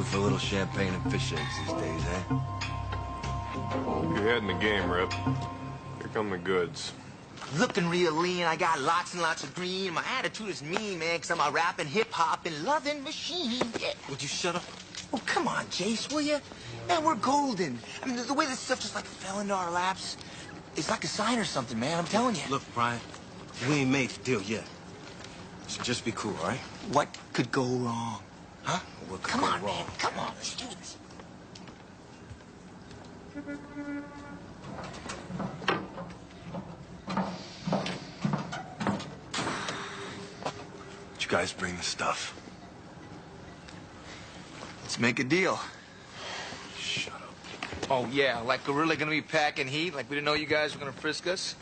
for a little champagne and fish eggs these days, eh? You're ahead in the game, Rip. Here come the goods. Looking real lean, I got lots and lots of green. My attitude is mean, man, because I'm a rapping, hip-hop, and loving machine. Yeah. Would you shut up? Oh, come on, Jace, will you? Man, we're golden. I mean, the way this stuff just, like, fell into our laps, it's like a sign or something, man, I'm telling you. Look, Brian, we ain't made the deal yet. So just be cool, all right? What could go wrong? Huh? What could Come go on, wrong? man, come on, let's do this. Did you guys bring the stuff? Let's make a deal. Shut up. Oh, yeah, like we're really gonna be packing heat? Like we didn't know you guys were gonna frisk us?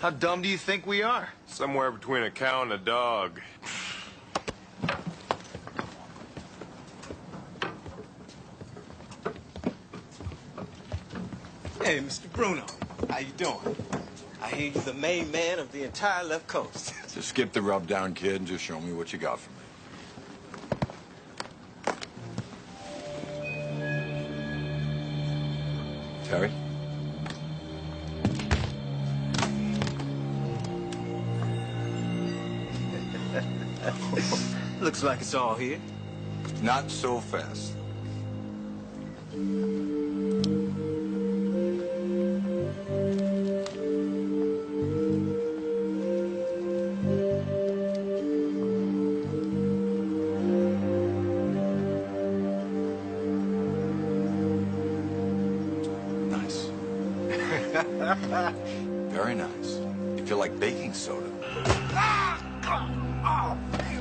How dumb do you think we are? Somewhere between a cow and a dog. Hey, Mr. Bruno, how you doing? I hear you're the main man of the entire left coast. So skip the rub down, kid, and just show me what you got for me. Terry? Looks like it's all here. Not so fast. Nice. Very nice. You feel like baking soda.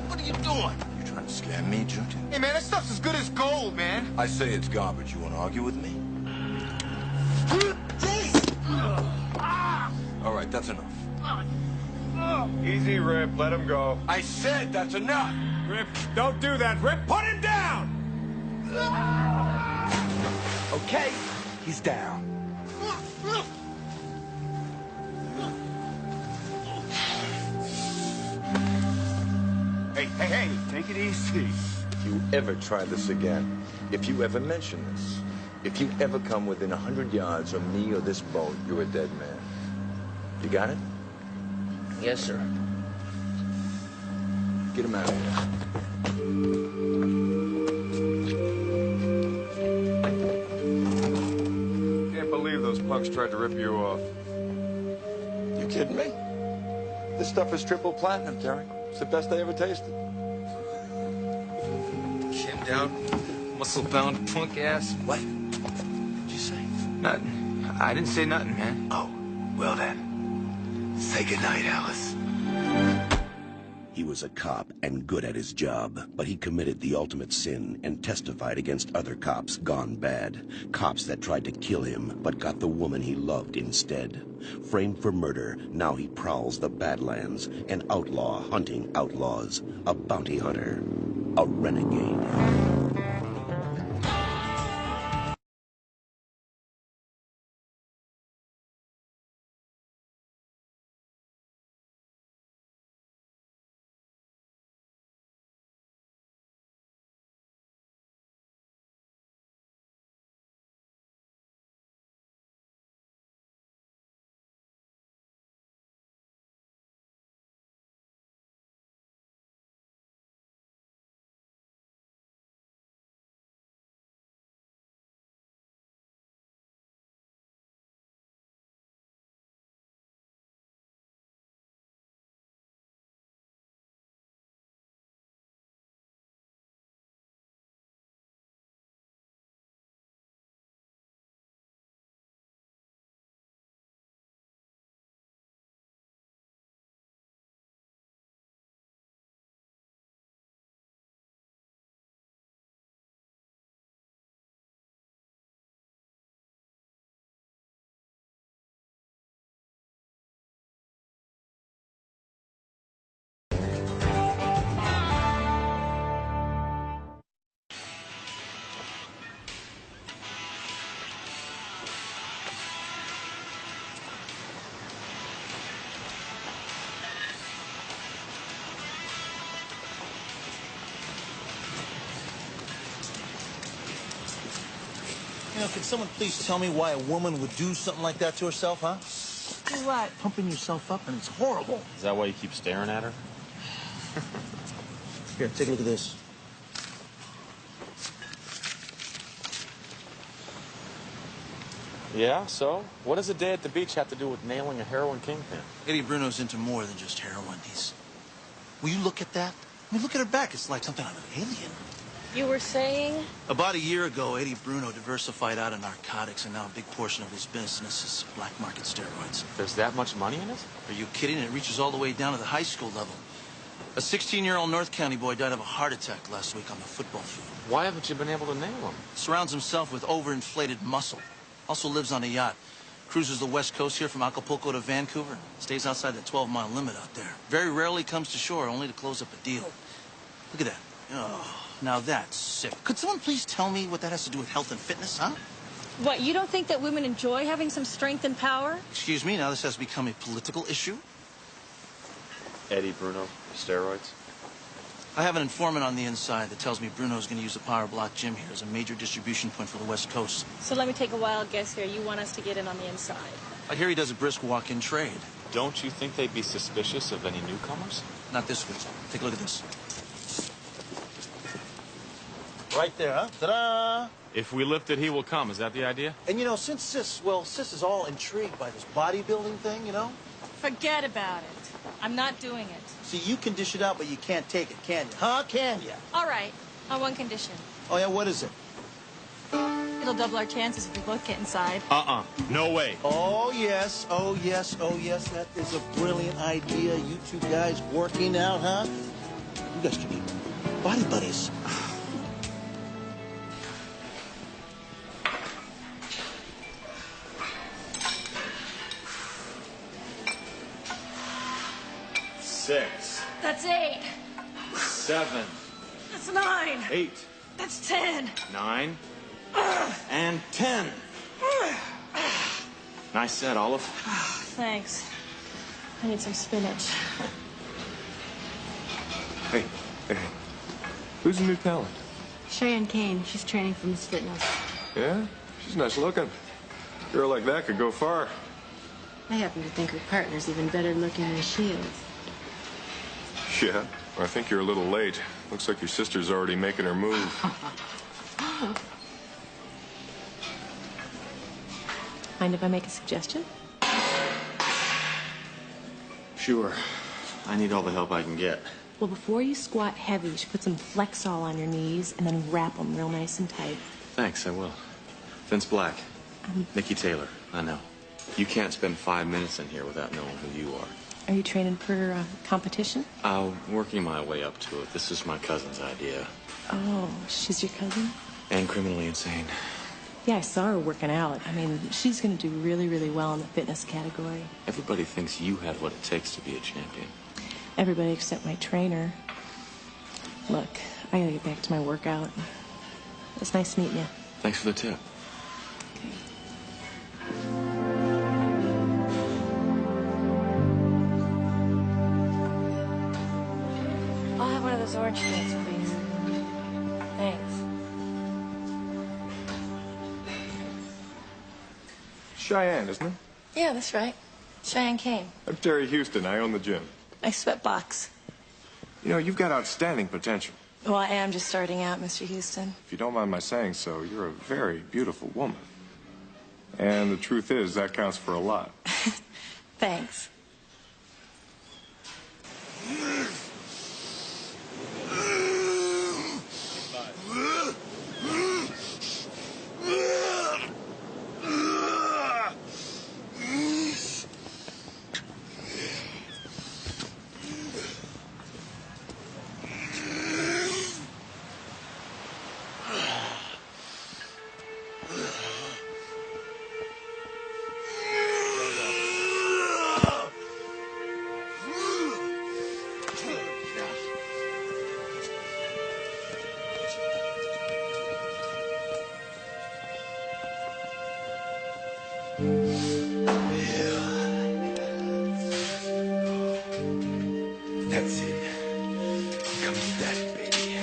What are you doing? You trying to scam me, Junior? Hey, man, that stuff's as good as gold, man. I say it's garbage. You want to argue with me? All right, that's enough. Easy, Rip. Let him go. I said that's enough. Rip, don't do that. Rip, put him down! Okay, he's down. Hey, take it easy. If you ever try this again, if you ever mention this, if you ever come within 100 yards of me or this boat, you're a dead man. You got it? Yes, sir. Get him out of here. Can't believe those punks tried to rip you off. You kidding me? This stuff is triple platinum, Terry. It's the best I ever tasted. Shimmed out, muscle-bound punk ass. What? What'd you say? Nothing. I didn't say nothing, man. Oh, well then. Say goodnight, Alice. He was a cop and good at his job, but he committed the ultimate sin and testified against other cops gone bad. Cops that tried to kill him, but got the woman he loved instead. Framed for murder, now he prowls the Badlands, an outlaw hunting outlaws, a bounty hunter, a renegade. You know, can someone please tell me why a woman would do something like that to herself, huh? Do what? Pumping yourself up, and it's horrible. Is that why you keep staring at her? Here, take a look at this. Yeah, so? What does a day at the beach have to do with nailing a heroin kingpin? Eddie Bruno's into more than just heroin. Will you look at that? I mean, look at her back. It's like something out of an alien. You were saying? About a year ago, Eddie Bruno diversified out of narcotics, and now a big portion of his business is black market steroids. There's that much money in it? Are you kidding? It reaches all the way down to the high school level. A 16-year-old North County boy died of a heart attack last week on the football field. Why haven't you been able to nail him? Surrounds himself with overinflated muscle. Also lives on a yacht. Cruises the West Coast here from Acapulco to Vancouver. Stays outside the 12-mile limit out there. Very rarely comes to shore, only to close up a deal. Look at that. Oh, now that's sick. Could someone please tell me what that has to do with health and fitness, huh? What, you don't think that women enjoy having some strength and power? Excuse me, now this has become a political issue? Eddie Bruno, steroids? I have an informant on the inside that tells me Bruno's going to use the Power Block gym here as a major distribution point for the West Coast. So let me take a wild guess here. You want us to get in on the inside? I hear he does a brisk walk-in trade. Don't you think they'd be suspicious of any newcomers? Not this week. Take a look at this. Right there, huh? Ta-da! If we lift it, he will come. Is that the idea? And you know, since Sis is all intrigued by this bodybuilding thing, you know? Forget about it. I'm not doing it. See, you can dish it out, but you can't take it, can you? Huh? Can you? All right. On one condition. Oh, yeah? What is it? It'll double our chances if we both get inside. No way. Oh, yes. Oh, yes. Oh, yes. That is a brilliant idea. You two guys working out, huh? You guys could be body buddies. Six. That's 8. 7. That's 9. 8. That's 10. 9. And 10. Nice set, Olive. Thanks. I need some spinach. Hey. Who's the new talent? Cheyenne Kane. She's training for Miss Fitness. Yeah? She's nice looking. A girl like that could go far. I happen to think her partner's even better looking than she is. Yeah? I think you're a little late. Looks like your sister's already making her move. Mind if I make a suggestion? Sure. I need all the help I can get. Well, before you squat heavy, you should put some Flexol on your knees and then wrap them real nice and tight. Thanks, I will. Vince Black. Nikki Taylor. I know. You can't spend 5 minutes in here without knowing who you are. Are you training for competition? Working my way up to it. This is my cousin's idea. Oh, she's your cousin? And criminally insane. Yeah, I saw her working out. I mean, she's going to do really, really well in the fitness category. Everybody thinks you have what it takes to be a champion. Everybody except my trainer. Look, I gotta get back to my workout. It's nice meeting you. Thanks for the tip. Okay. I'll have one of those orange cans, please. Thanks. Cheyenne, isn't it? Yeah, that's right. Cheyenne Kane. I'm Terry Houston. I own the gym. Nice sweatbox. You know, you've got outstanding potential. Well, I am just starting out, Mr. Houston. If you don't mind my saying so, you're a very beautiful woman. And the truth is, that counts for a lot. Thanks. That's it. Come to that, baby.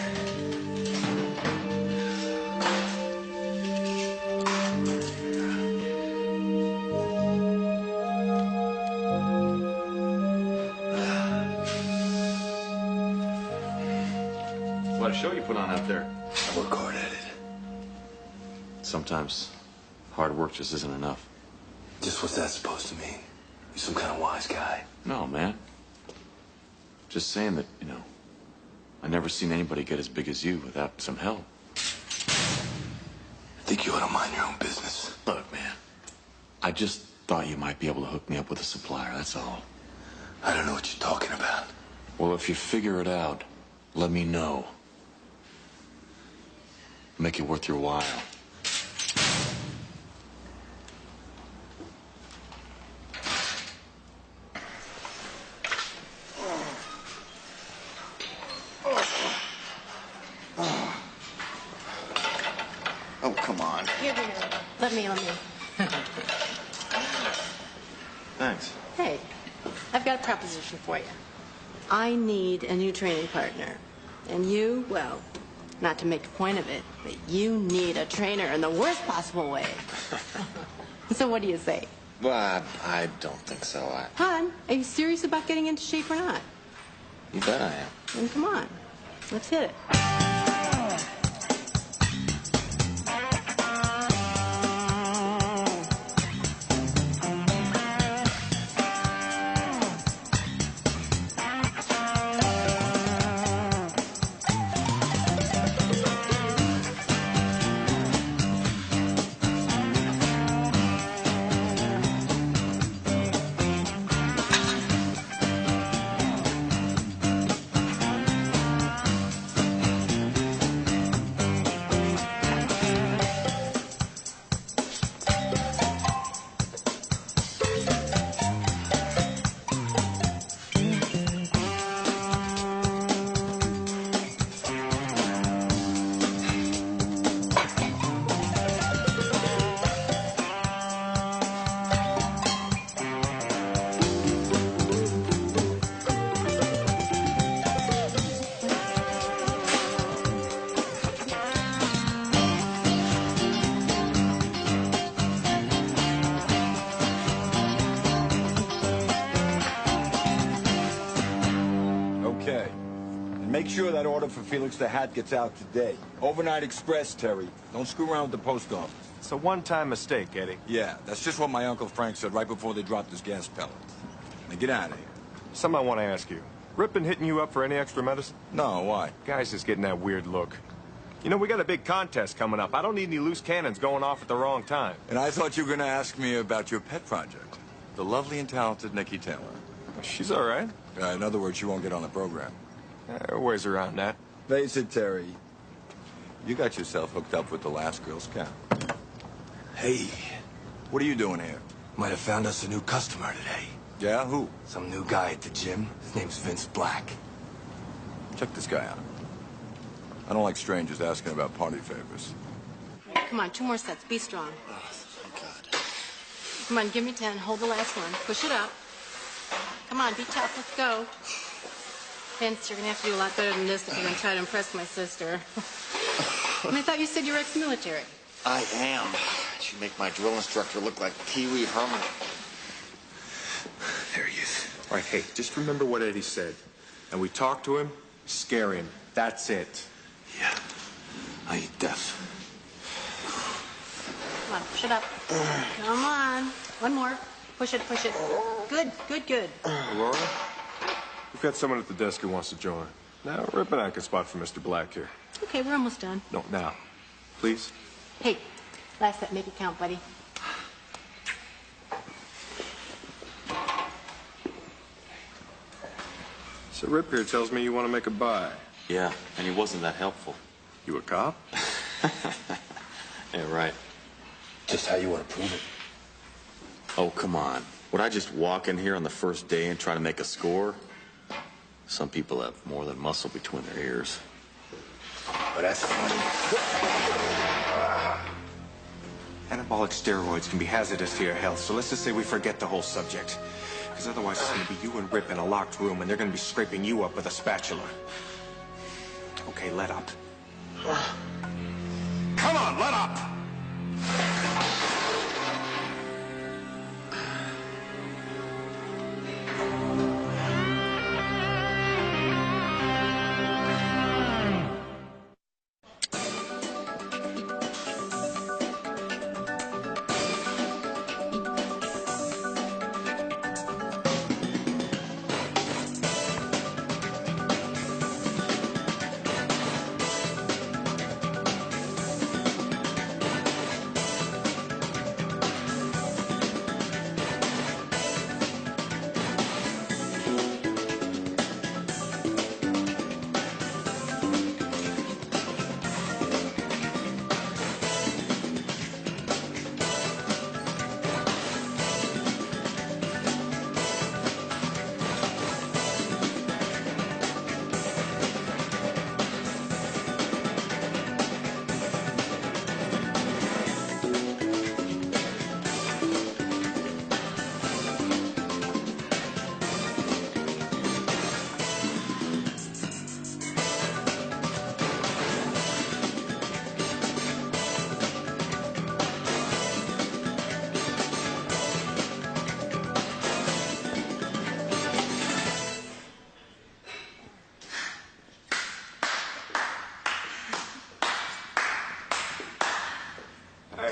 Quite a show you put on out there. I work hard at it. Sometimes hard work just isn't enough. Just what's that supposed to mean? You some kind of wise guy? No, man. Just saying that, you know, I never seen anybody get as big as you without some help. I think you ought to mind your own business. Look, man, I just thought you might be able to hook me up with a supplier, that's all. I don't know what you're talking about. Well, if you figure it out, let me know. Make it worth your while. Oh, come on. Here. Let me. Thanks. Hey, I've got a proposition for you. I need a new training partner. And you, well, not to make a point of it, but you need a trainer in the worst possible way. So what do you say? Well, I don't think so. Hon, are you serious about getting into shape or not? You bet I am. Then come on. Let's hit it. Okay. And make sure that order for Felix the Hat gets out today. Overnight express, Terry. Don't screw around with the post office. It's a one-time mistake, Eddie. Yeah, that's just what my Uncle Frank said right before they dropped his gas pellet. Now get out of here. Something I want to ask you. Rip been hitting you up for any extra medicine? No, why? Guy's just getting that weird look. You know, we got a big contest coming up. I don't need any loose cannons going off at the wrong time. And I thought you were going to ask me about your pet project. The lovely and talented Nikki Taylor. She's all right. In other words, she won't get on the program. Ways around that. Face it, Terry. You got yourself hooked up with the last Girl Scout. Hey. What are you doing here? Might have found us a new customer today. Yeah, who? Some new guy at the gym. His name's Vince Black. Check this guy out. I don't like strangers asking about party favors. Come on, 2 more sets. Be strong. Oh, thank God. Come on, give me 10. Hold the last one. Push it up. Come on, be tough. Let's go. Vince, you're going to have to do a lot better than this if you're going to try to impress my sister. I thought you said you were ex-military. I am. You make my drill instructor look like Pee Wee Herman. There he is. All right, hey, just remember what Eddie said. And we talk to him, scare him. That's it. Yeah. I eat death. Come on, push it up. Come on. One more. Push it, push it. Good, good, good. Laura, we've got someone at the desk who wants to join. Now, Rip and I can spot for Mr. Black here. Okay, we're almost done. No, now. Please? Hey, last set, make it count, buddy. So Rip here tells me you want to make a buy. Yeah, and he wasn't that helpful. You a cop? Yeah, right. Just how you want to prove it. Oh, come on. Would I just walk in here on the first day and try to make a score? Some people have more than muscle between their ears. But that's funny. Anabolic steroids can be hazardous to your health, so let's just say we forget the whole subject. Because otherwise it's going to be you and Rip in a locked room, and they're going to be scraping you up with a spatula. Okay, let up. Come on, let up!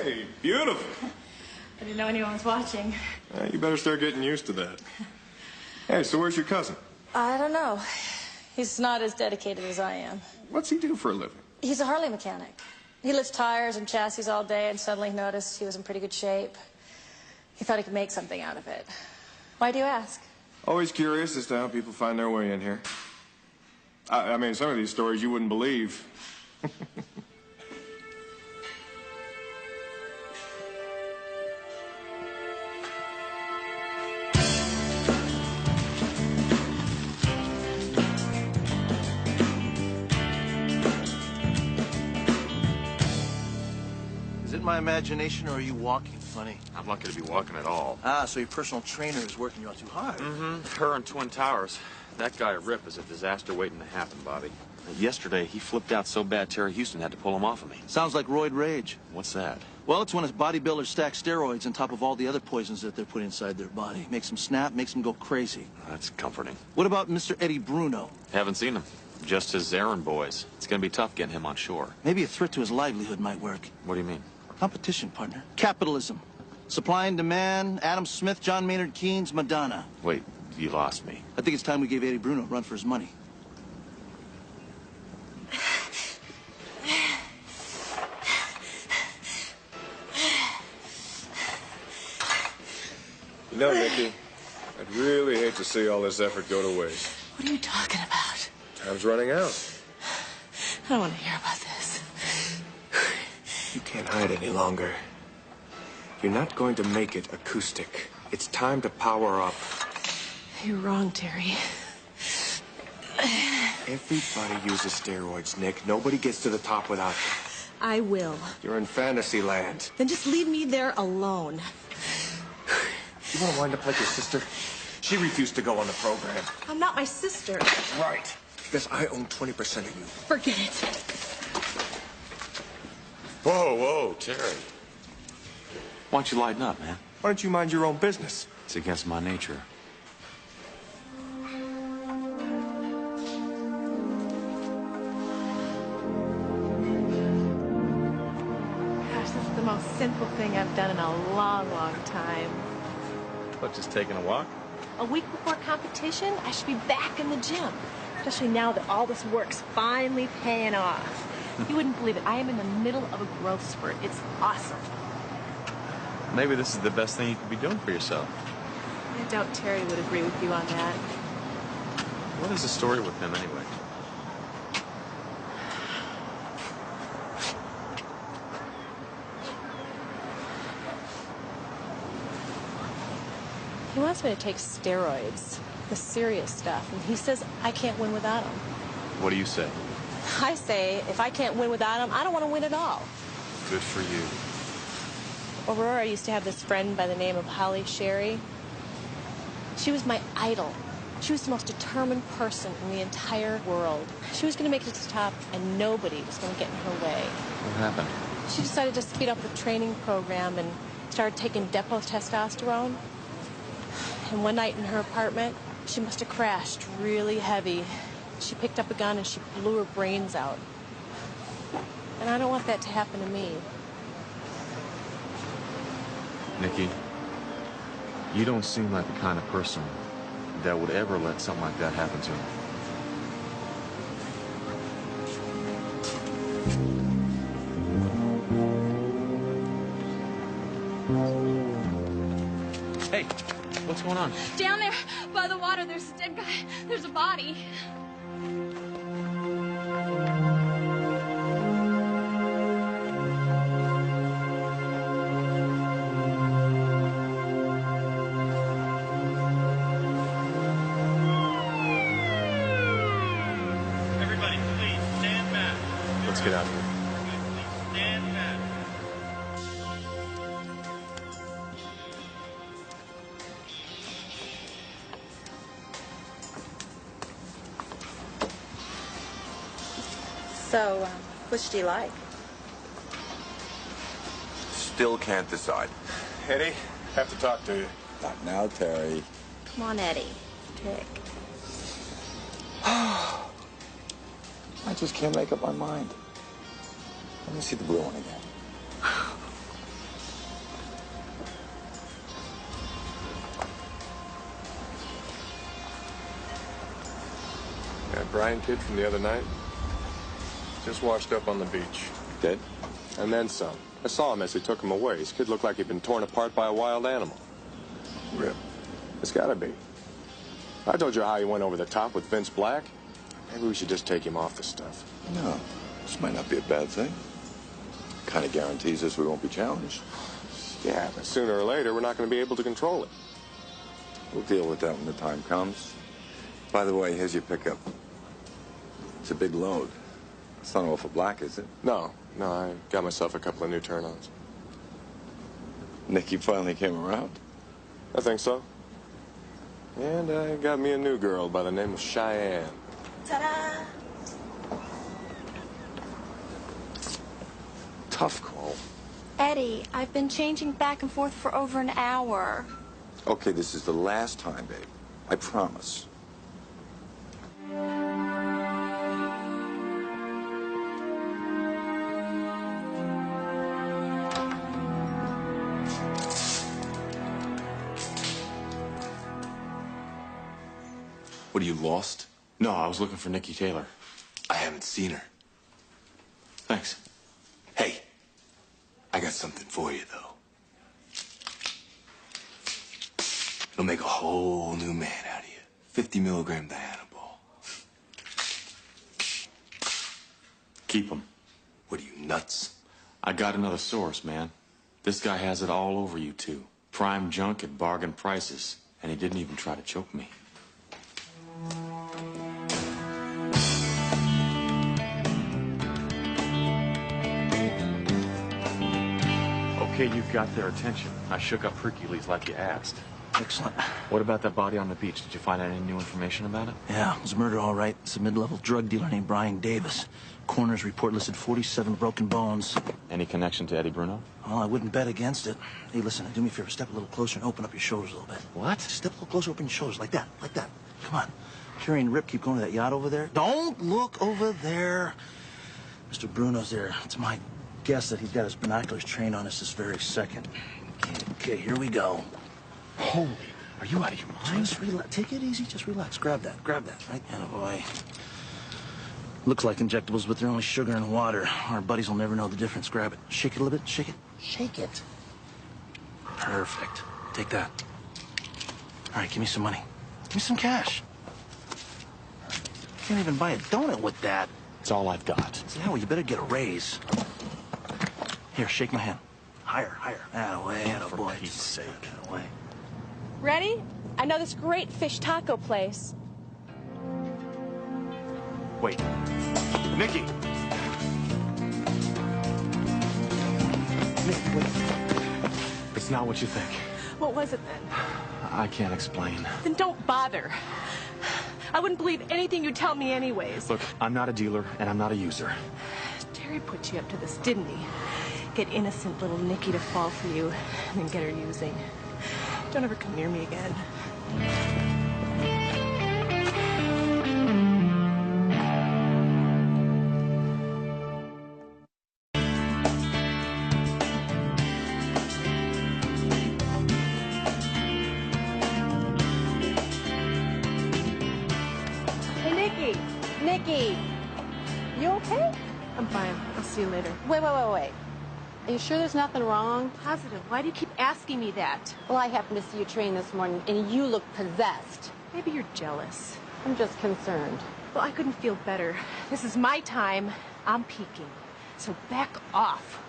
Hey, beautiful. I didn't know anyone was watching. You better start getting used to that. Hey, so where's your cousin? I don't know. He's not as dedicated as I am. What's he do for a living? He's a Harley mechanic. He lifts tires and chassis all day and suddenly noticed he was in pretty good shape. He thought he could make something out of it. Why do you ask? Always curious as to how people find their way in here. I mean, some of these stories you wouldn't believe. Is it my imagination, or are you walking funny? I'm lucky to be walking at all. Ah, so your personal trainer is working you out too hard. Mm-hmm. Her and Twin Towers. That guy Rip is a disaster waiting to happen, Bobby. Yesterday, he flipped out so bad Terry Houston had to pull him off of me. Sounds like roid rage. What's that? Well, it's when his bodybuilders stack steroids on top of all the other poisons that they're putting inside their body. Makes them snap, makes them go crazy. That's comforting. What about Mr. Eddie Bruno? Haven't seen him. Just his errand boys. It's gonna be tough getting him on shore. Maybe a threat to his livelihood might work. What do you mean? Competition, partner. Capitalism. Supply and demand, Adam Smith, John Maynard Keynes, Madonna. Wait, you lost me. I think it's time we gave Eddie Bruno a run for his money. You know, Nikki, I'd really hate to see all this effort go to waste. What are you talking about? Time's running out. I don't want to hear about this. You can't hide any longer. You're not going to make it acoustic. It's time to power up. You're wrong, Terry. Everybody uses steroids, Nick. Nobody gets to the top without them. I will. You're in fantasy land. Then just leave me there alone. You want to wind up like your sister? She refused to go on the program. I'm not my sister. Right. Because I own 20% of you. Forget it. Whoa, whoa, Terry. Why don't you lighten up, man? Why don't you mind your own business? It's against my nature. Gosh, this is the most sinful thing I've done in a long, long time. What, just taking a walk? A week before competition, I should be back in the gym. Especially now that all this work's finally paying off. You wouldn't believe it. I am in the middle of a growth spurt. It's awesome. Maybe this is the best thing you could be doing for yourself. I doubt Terry would agree with you on that. What is the story with him, anyway? He wants me to take steroids, the serious stuff, and he says I can't win without them. What do you say? I say, if I can't win without them, I don't want to win at all. Good for you. Aurora used to have this friend by the name of Holly Sherry. She was my idol. She was the most determined person in the entire world. She was going to make it to the top, and nobody was going to get in her way. What happened? She decided to speed up the training program and started taking depot testosterone. And one night in her apartment, she must have crashed really heavy. She picked up a gun and she blew her brains out. And I don't want that to happen to me. Nikki, you don't seem like the kind of person that would ever let something like that happen to him. Hey, what's going on? Down there by the water, there's a dead guy. There's a body. Everybody, please stand back. Let's get out of here. Stand back. So, which do you like? Still can't decide. Eddie, have to talk to you. Not now, Terry. Come on, Eddie. Pick. I just can't make up my mind. Let me see the blue one again. Brian kid from the other night? Just washed up on the beach. Dead? And then some. I saw him as they took him away. His kid looked like he'd been torn apart by a wild animal. Rip. It's gotta be. I told you how he went over the top with Vince Black. Maybe we should just take him off the stuff. No, this might not be a bad thing. Kind of guarantees us we won't be challenged. Yeah, but sooner or later, we're not going to be able to control it. We'll deal with that when the time comes. By the way, here's your pickup. It's a big load. It's not awful black, is it? No, I got myself a couple of new turn-ons. Nicky finally came around? I think so. And I got me a new girl by the name of Cheyenne. Ta-da! Tough call. Eddie, I've been changing back and forth for over an hour. Okay, this is the last time, babe. I promise. What, are you lost? No, I was looking for Nikki Taylor. I haven't seen her. Thanks. Hey, I got something for you, though. It'll make a whole new man out of you. 50-milligram Dianabol. Keep them. What are you, nuts? I got another source, man. This guy has it all over you two. Prime junk at bargain prices. And he didn't even try to choke me. Okay, you've got their attention. I shook up Hercules like you asked. Excellent. What about that body on the beach? Did you find any new information about it? Yeah, it was a murder, all right. It's a mid-level drug dealer named Brian Davis. Coroner's report listed 47 broken bones. Any connection to Eddie Bruno? Well, I wouldn't bet against it. Hey, listen, do me a favor. Step a little closer and open up your shoulders a little bit. What? Step a little closer, open your shoulders, like that, like that. Come on. Carrie and Rip keep going to that yacht over there. Don't look over there. Mr. Bruno's there. It's my guess that he's got his binoculars trained on us this very second. Okay, here we go. Holy, are you out of your mind? Just relax. Take it easy. Just relax. Grab that. Grab that. Right? And boy. Looks like injectables, but they're only sugar and water. Our buddies will never know the difference. Grab it. Shake it a little bit. Shake it. Shake it. Perfect. Take that. All right, give me some money. Give me some cash. Can't even buy a donut with that. It's all I've got. Yeah, well, you better get a raise. Here, shake my hand. Higher, higher. Atta-way, atta-boy. For Pete's sake. Atta-way. Ready? I know this great fish taco place. Wait. Nikki! Nick, wait. It's not what you think. What was it then? I can't explain. Then don't bother. I wouldn't believe anything you tell me anyways. Look, I'm not a dealer, and I'm not a user. Terry put you up to this, didn't he? Get innocent little Nikki to fall for you, and then get her using. Don't ever come near me again. Hey, Nikki! Nikki! You okay? I'm fine. I'll see you later. Wait. Are you sure there's nothing wrong? Positive. Why do you keep asking me that? Well, I happened to see you train this morning, and you look possessed. Maybe you're jealous. I'm just concerned. Well, I couldn't feel better. This is my time. I'm peaking. So back off.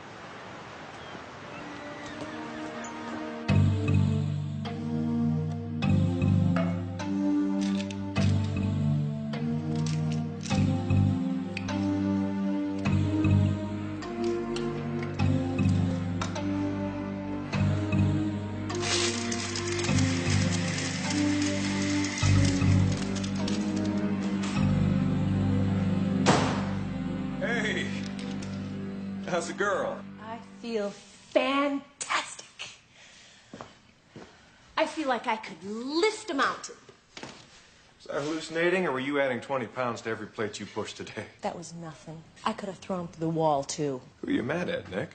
Hey! How's the girl? I feel fantastic. I feel like I could lift a mountain. Was I hallucinating, or were you adding 20 pounds to every plate you pushed today? That was nothing. I could have thrown him through the wall, too. Who are you mad at, Nick?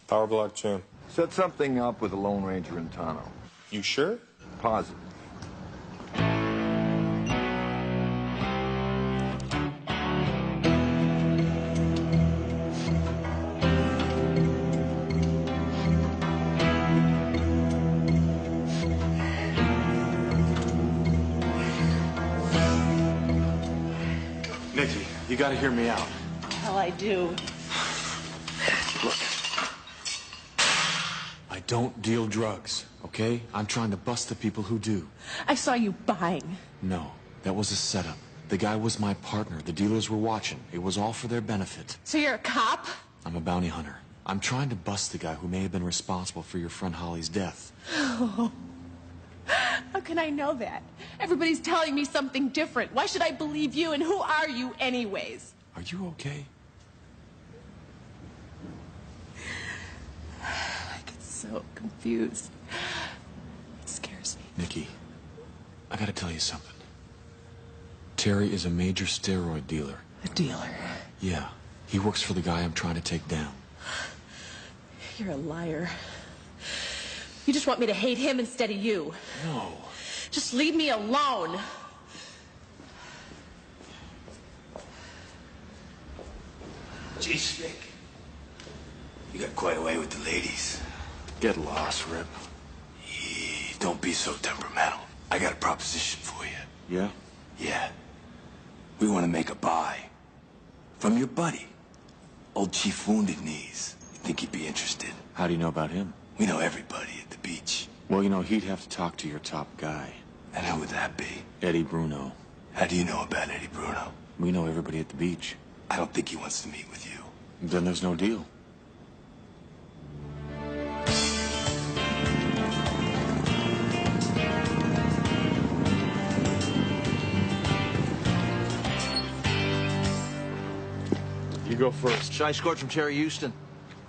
Power block tune. Set something up with the Lone Ranger in Tano. You sure? Positive. Nikki, you gotta hear me out. Hell, I do. Look. I don't deal drugs, okay? I'm trying to bust the people who do. I saw you buying. No, that was a setup. The guy was my partner. The dealers were watching. It was all for their benefit. So you're a cop? I'm a bounty hunter. I'm trying to bust the guy who may have been responsible for your friend Holly's death. How can I know that? Everybody's telling me something different. Why should I believe you, and who are you anyways? Are you okay? I get so confused. It scares me. Nikki, I gotta tell you something. Terry is a major steroid dealer. A dealer? Yeah. He works for the guy I'm trying to take down. You're a liar. You just want me to hate him instead of you. No. Just leave me alone. Jeez, Vic. You got quite a way with the ladies. Get lost, Rip. Don't be so temperamental. I got a proposition for you. Yeah? Yeah. We want to make a buy. From your buddy. Old Chief Wounded Knees. You think he'd be interested? How do you know about him? We know everybody at the beach. Well, you know, he'd have to talk to your top guy. And who would that be? Eddie Bruno. How do you know about Eddie Bruno? We know everybody at the beach. I don't think he wants to meet with you. Then there's no deal. You go first. Shy scored from Terry Houston.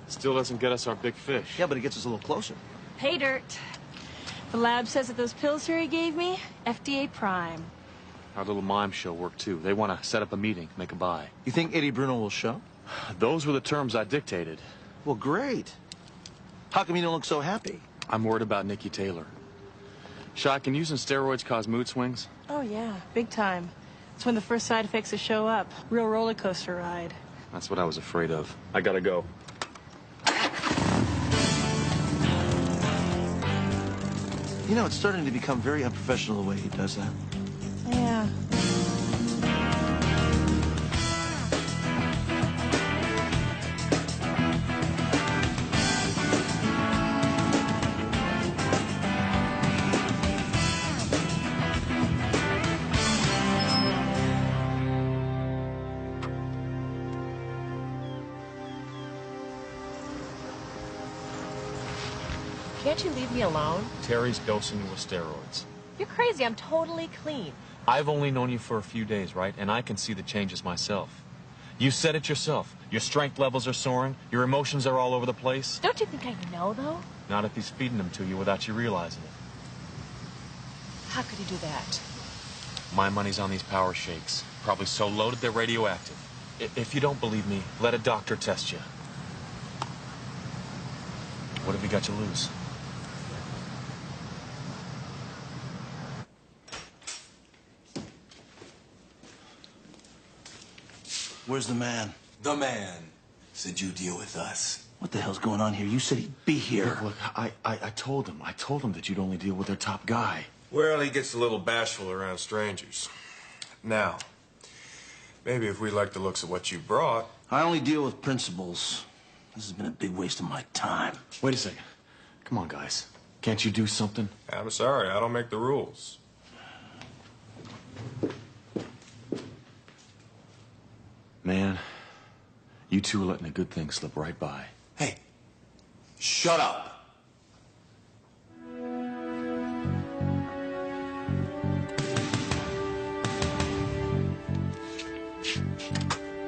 Still doesn't get us our big fish. Yeah, but it gets us a little closer. Pay dirt. The lab says that those pills Terry gave me, FDA prime. Our little mime show worked too. They want to set up a meeting, make a buy. You think Eddie Bruno will show? Those were the terms I dictated. Well, great. How come you don't look so happy? I'm worried about Nikki Taylor. Shy, can using steroids cause mood swings? Oh, yeah, big time. It's when the first side effects will show up. Real roller coaster ride. That's what I was afraid of. I gotta go. You know, it's starting to become very unprofessional the way he does that. Yeah. Can't you leave me alone? Terry's dosing you with steroids. You're crazy. I'm totally clean. I've only known you for a few days, right? And I can see the changes myself. You said it yourself. Your strength levels are soaring. Your emotions are all over the place. Don't you think I know, though? Not if he's feeding them to you without you realizing it. How could he do that? My money's on these power shakes. Probably so loaded they're radioactive. If you don't believe me, let a doctor test you. What have you got to lose? Where's the man? The man said you deal with us. What the hell's going on here? You said he'd be here. Look, I told him. I told him that you'd only deal with their top guy. Well, he gets a little bashful around strangers. Now, maybe if we like the looks of what you brought... I only deal with principals. This has been a big waste of my time. Wait a second. Come on, guys. Can't you do something? I'm sorry, I don't make the rules. Man, you two are letting a good thing slip right by. Hey, shut up.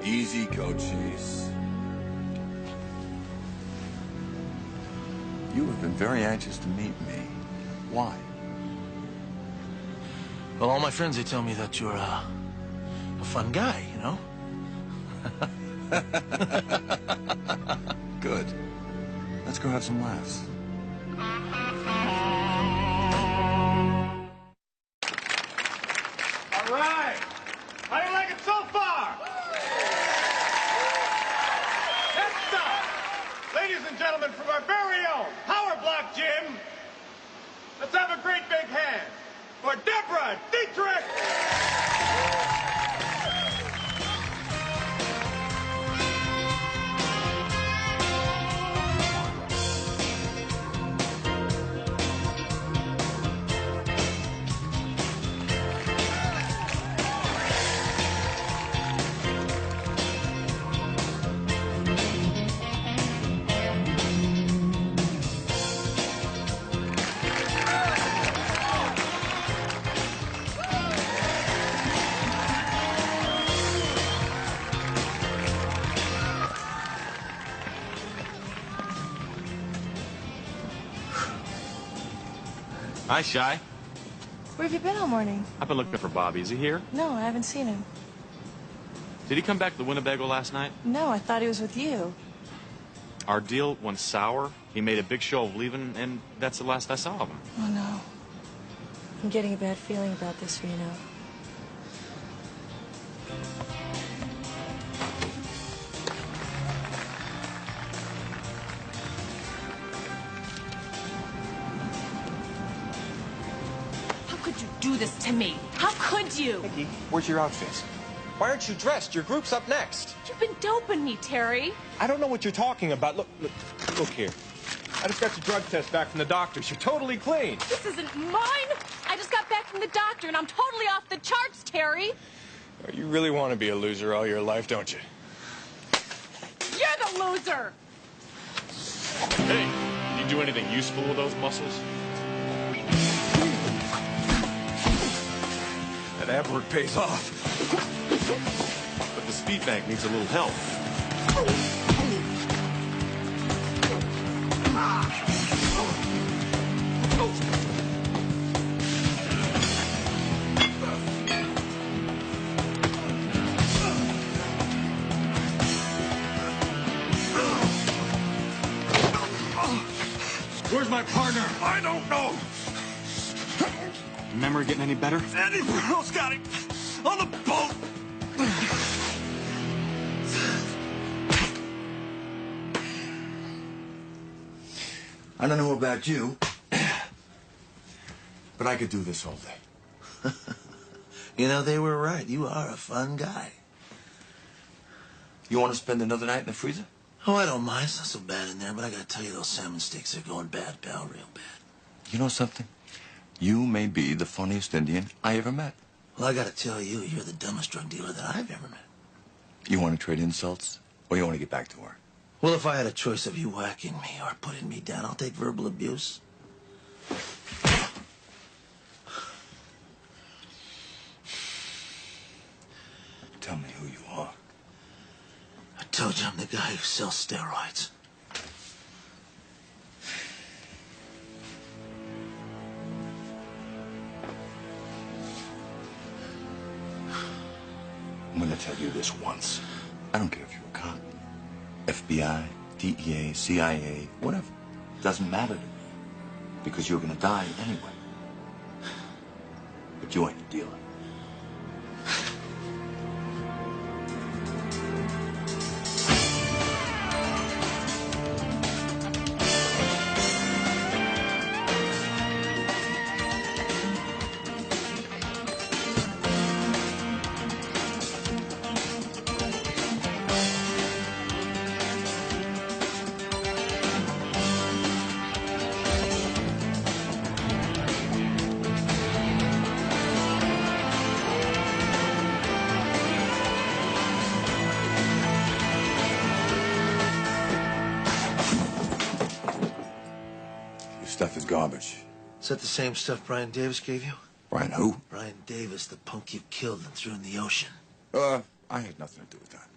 Easy, Cochise. You have been very anxious to meet me. Why? Well, all my friends, they tell me that you're a fun guy, you know? Good. Let's go have some laughs. All right. How do you like it so far? Next up, ladies and gentlemen, from our very own Power Block Gym, let's have a great big hand for Deborah Dietrich. Hi, Shy. Where have you been all morning? I've been looking for Bobby. Is he here? No, I haven't seen him. Did he come back to the Winnebago last night? No, I thought he was with you. Our deal went sour. He made a big show of leaving, and that's the last I saw of him. Oh, no. I'm getting a bad feeling about this, Reno. How could you do this to me? How could you? Nikki, where's your outfit? Why aren't you dressed? Your group's up next. You've been doping me, Terry. I don't know what you're talking about. Look here. I just got your drug test back from the doctors. You're totally clean. This isn't mine. I just got back from the doctor, and I'm totally off the charts, Terry. You really want to be a loser all your life, don't you? You're the loser. Hey, did you do anything useful with those muscles? That ab work pays off. But the speed bank needs a little help. Where's my partner? I don't know. Memory getting any better? Andy Burrow's got him on the boat. I don't know about you, but I could do this all day. You know, they were right. You are a fun guy. You want to spend another night in the freezer? Oh, I don't mind. It's not so bad in there, but I gotta tell you, those salmon steaks are going bad, pal, real bad. You know something? You may be the funniest Indian I ever met. Well, I gotta tell you, you're the dumbest drug dealer that I've ever met. You want to trade insults, or you want to get back to work? Well, if I had a choice of you whacking me or putting me down, I'll take verbal abuse. Tell me who you are. I told you I'm the guy who sells steroids. I'm gonna tell you this once. I don't care if you're a cop, FBI, DEA, CIA, whatever. Doesn't matter to me. Because you're gonna die anyway. But you ain't a dealer. Stuff is garbage. Is that the same stuff Brian Davis gave you? Brian who? Brian Davis, the punk you killed and threw in the ocean. I had nothing to do with that.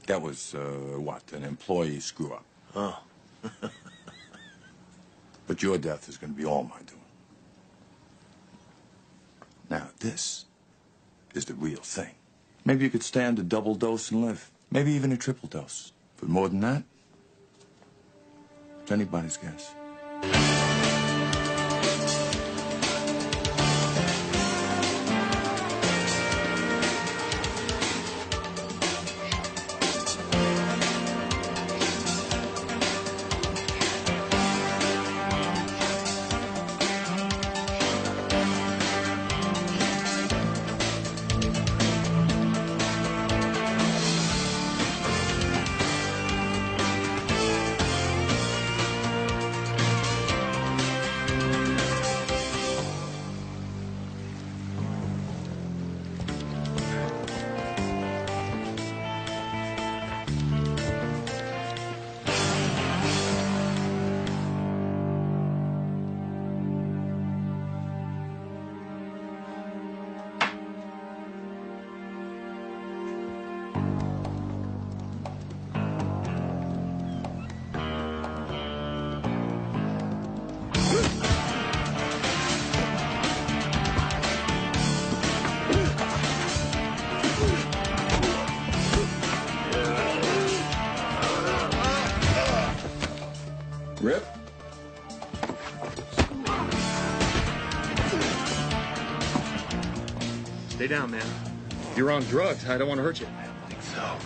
That was, what, an employee screw-up. Oh. But your death is going to be all my doing. Now, this is the real thing. Maybe you could stand a double dose and live. Maybe even a triple dose. But more than that, It's anybody's guess. Rip? Stay down, man. You're on drugs. I don't want to hurt you. I don't think so.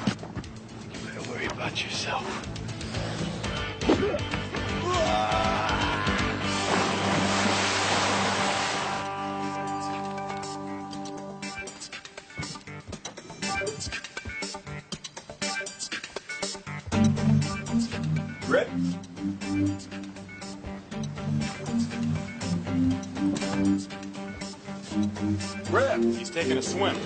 You better worry about yourself. Rip? Rip! He's taking a swim.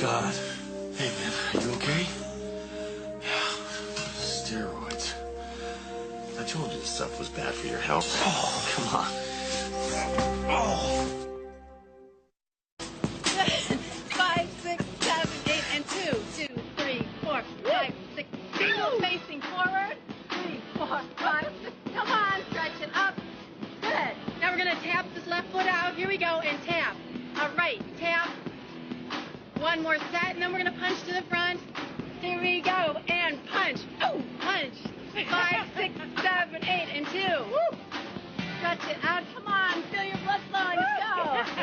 God. Hey, man, are you okay? Yeah, steroids. I told you this stuff was bad for your health. Oh, come on. Oh. 5, 6, 7, 8, and 2, 2, 3, 4, 5, 6. Still facing forward. 3, 4, 5, 6. Come on, stretch it up. Good. Now we're gonna tap this left foot out. Here we go, and tap. All right, tap. One more set, and then we're gonna punch to the front. Here we go, and punch. Oh, punch. 5, 6, 7, 8, and 2. Woo. Stretch it out. Come on, feel your blood flowing. Let's go.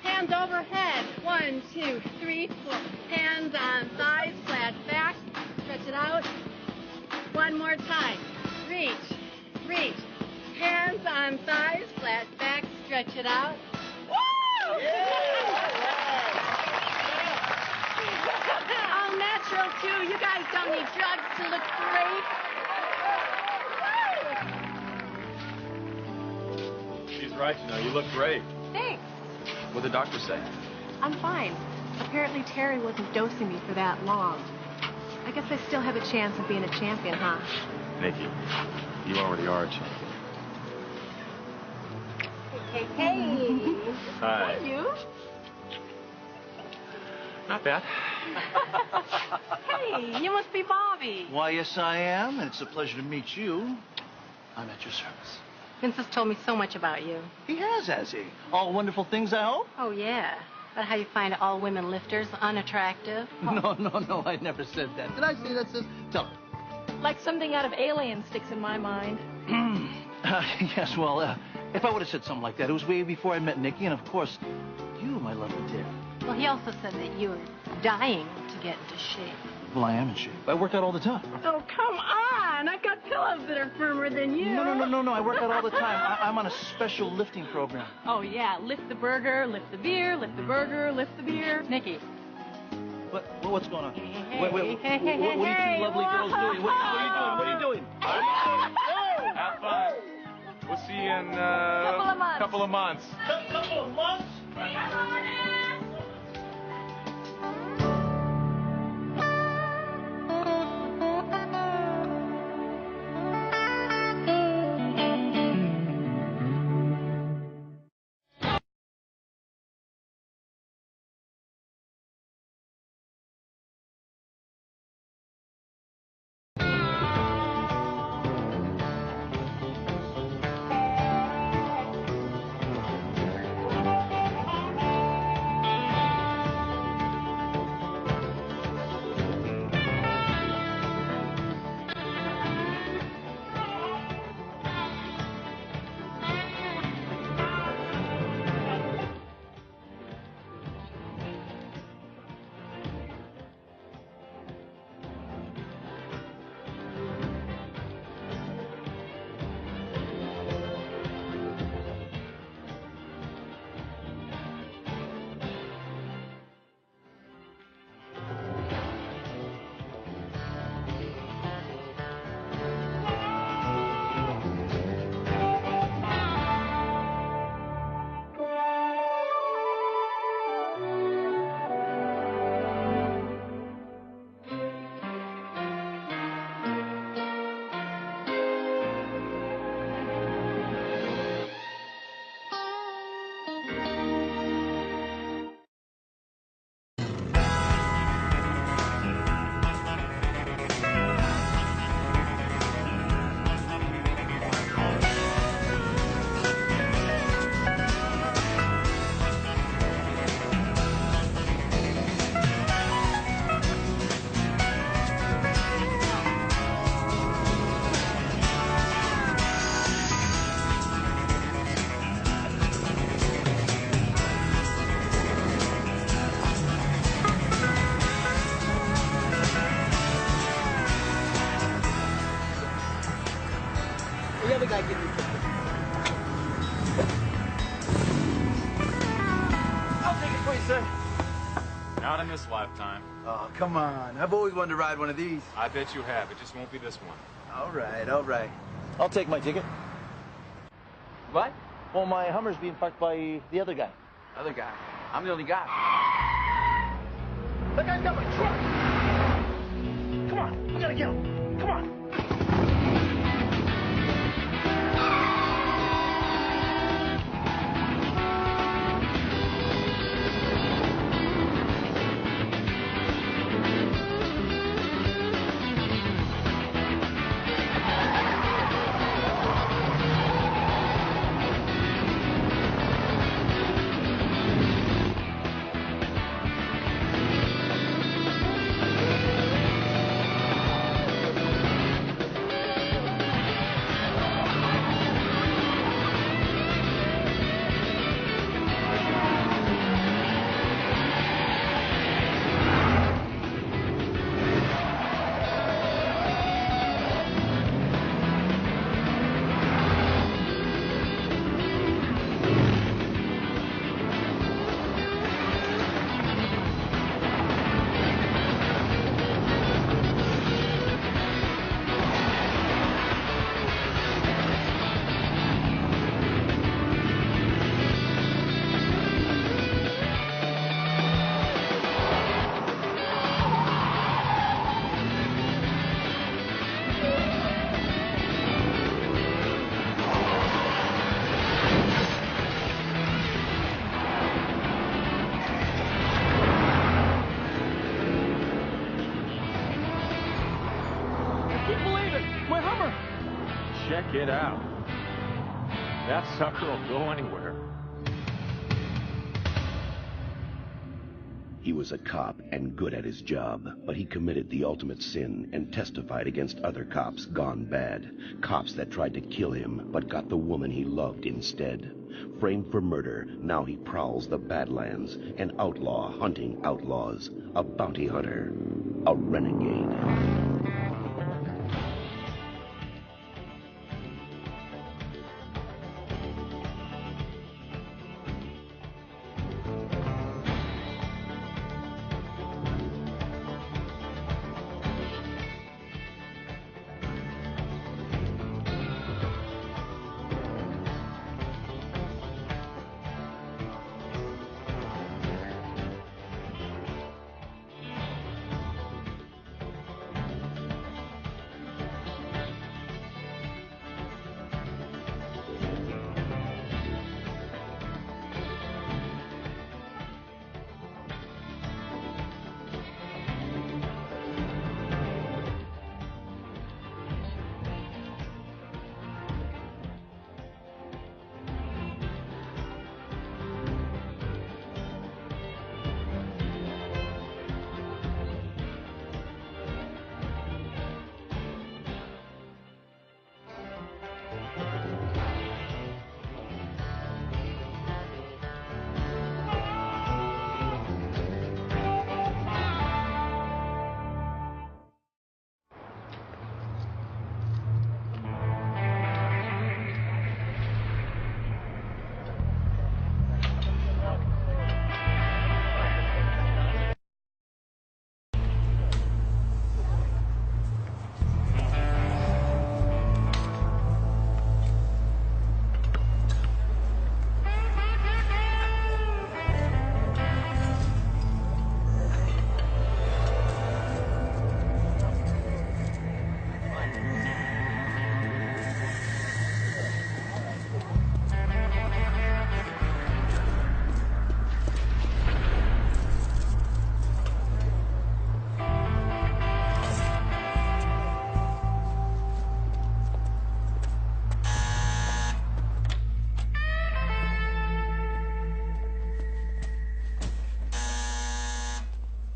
Hands overhead. 1, 2, 3, 4. Hands on thighs, flat back. Stretch it out. One more time. Reach, reach. Hands on thighs, flat back. Stretch it out. Woo! All natural too. You guys don't need drugs to look great. She's right, you know. You look great. Thanks. What'd the doctor say? I'm fine. Apparently Terry wasn't dosing me for that long. I guess I still have a chance of being a champion, huh? Nikki, you already are a champion. Hey. Hi. You? Not bad. Hey, you must be Bobby. Why, yes, I am, and it's a pleasure to meet you. I'm at your service. Vince has told me so much about you. He has he? All wonderful things, I hope? Oh, yeah. About how you find all women lifters unattractive. No, I never said that. Did I say that, sis? Tell her. Like something out of Alien sticks in my mind. Yes, well, if I would have said something like that, it was way before I met Nikki, and of course, you, my lovely dear. Well, he also said that you were dying to get into shape. Well, I am in shape. I work out all the time. Oh, come on. I've got pillows that are firmer than you. No. I work out all the time. I'm on a special lifting program. Oh, yeah. Lift the burger, lift the beer, lift the burger, lift the beer. Nikki. What's going on? Hey, Wait, what are you two lovely girls doing? What are you doing? Have fun. We'll see you in Couple of months. Couple of months? Not in this lifetime. Oh, come on. I've always wanted to ride one of these. I bet you have. It just won't be this one. All right, all right. I'll take my ticket. What? Well, my Hummer's being parked by the other guy. Other guy. I'm the only guy. That guy's got my truck! Come on, we gotta get him. Come on. Check it out. That sucker will go anywhere. He was a cop and good at his job, but he committed the ultimate sin and testified against other cops gone bad. Cops that tried to kill him, but got the woman he loved instead. Framed for murder, now he prowls the Badlands, an outlaw hunting outlaws, a bounty hunter, a renegade.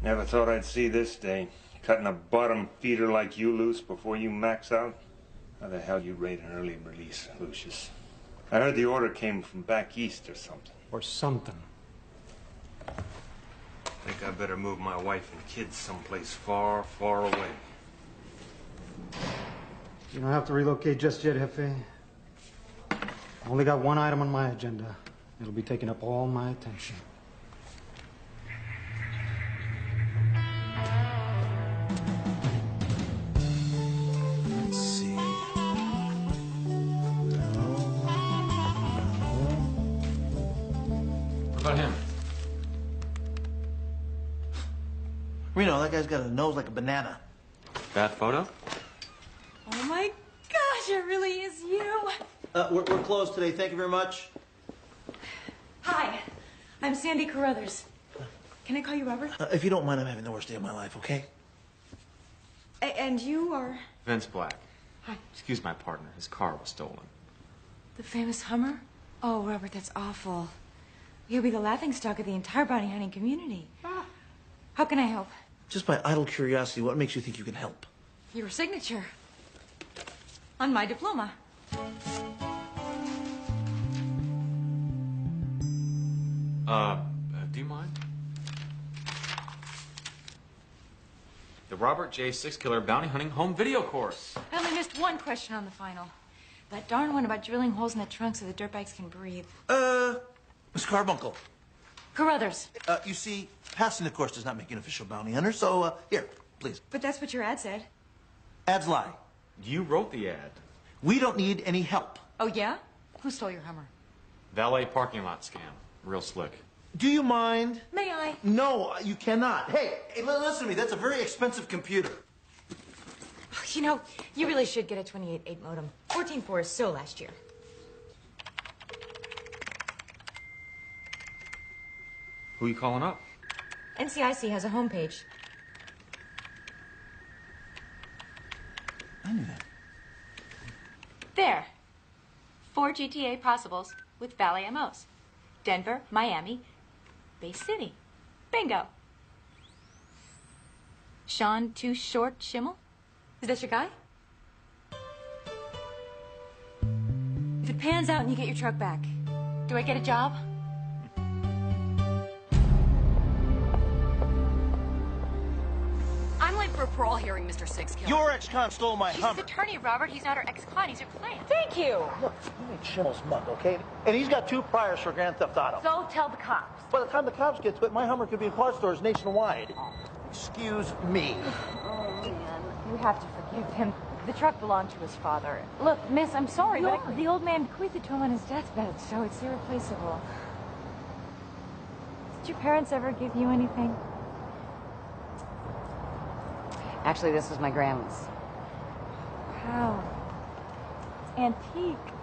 Never thought I'd see this day. Cutting a bottom feeder like you loose before you max out? How the hell you rate an early release, Lucius? I heard the order came from back east or something. Or something. Think I better move my wife and kids someplace far, far away. You don't have to relocate just yet, Jefe. I only got one item on my agenda. It'll be taking up all my attention. about him? Reno, that guy's got a nose like a banana. Bad photo? Oh my gosh, it really is you. We're closed today. Thank you very much. Hi, I'm Sandy Carruthers. Can I call you Robert? If you don't mind, I'm having the worst day of my life, okay? And you are? Vince Black. Hi. Excuse my partner. His car was stolen. The famous Hummer? Oh, Robert, that's awful. You'll be the laughingstock of the entire bounty hunting community. How can I help? Just by idle curiosity, what makes you think you can help? Your signature. On my diploma. Do you mind? The Robert J. Six Killer Bounty Hunting Home Video Course. I only missed one question on the final. That darn one about drilling holes in the trunk so the dirtbags can breathe. Miss Carbuncle. Carruthers. You see, passing the course does not make you an official bounty hunter, so, here, please. But that's what your ad said. Ads lie. You wrote the ad. We don't need any help. Oh, yeah? Who stole your Hummer? Valet parking lot scam. Real slick. Do you mind? May I? No, you cannot. Hey, listen to me. That's a very expensive computer. You know, you really should get a 28.8 modem. 14.4 is so last year. Who are you calling up? NCIC has a homepage. I knew that. There. 4 GTA possibles with Valet MOs. Denver, Miami, Bay City. Bingo. Sean Too Short Schimmel? Is that your guy? If it pans out and you get your truck back, do I get a job? I'm late for a parole hearing, Mr. Six Killer. Your ex-con stole my She's Hummer. his attorney, Robert. He's not her ex-con. He's her client. Thank you. Look, you ain't Schimmel's mug, okay? And he's got 2 priors for Grand Theft Auto. So tell the cops. By the time the cops get to it, my Hummer could be in parts stores nationwide. Excuse me. Oh, man. You have to forgive him. The truck belonged to his father. Look, miss, I'm sorry, but the old man bequeathed it to him on his deathbed, so it's irreplaceable. Did your parents ever give you anything? Actually, this was my grandma's. Wow. It's antique.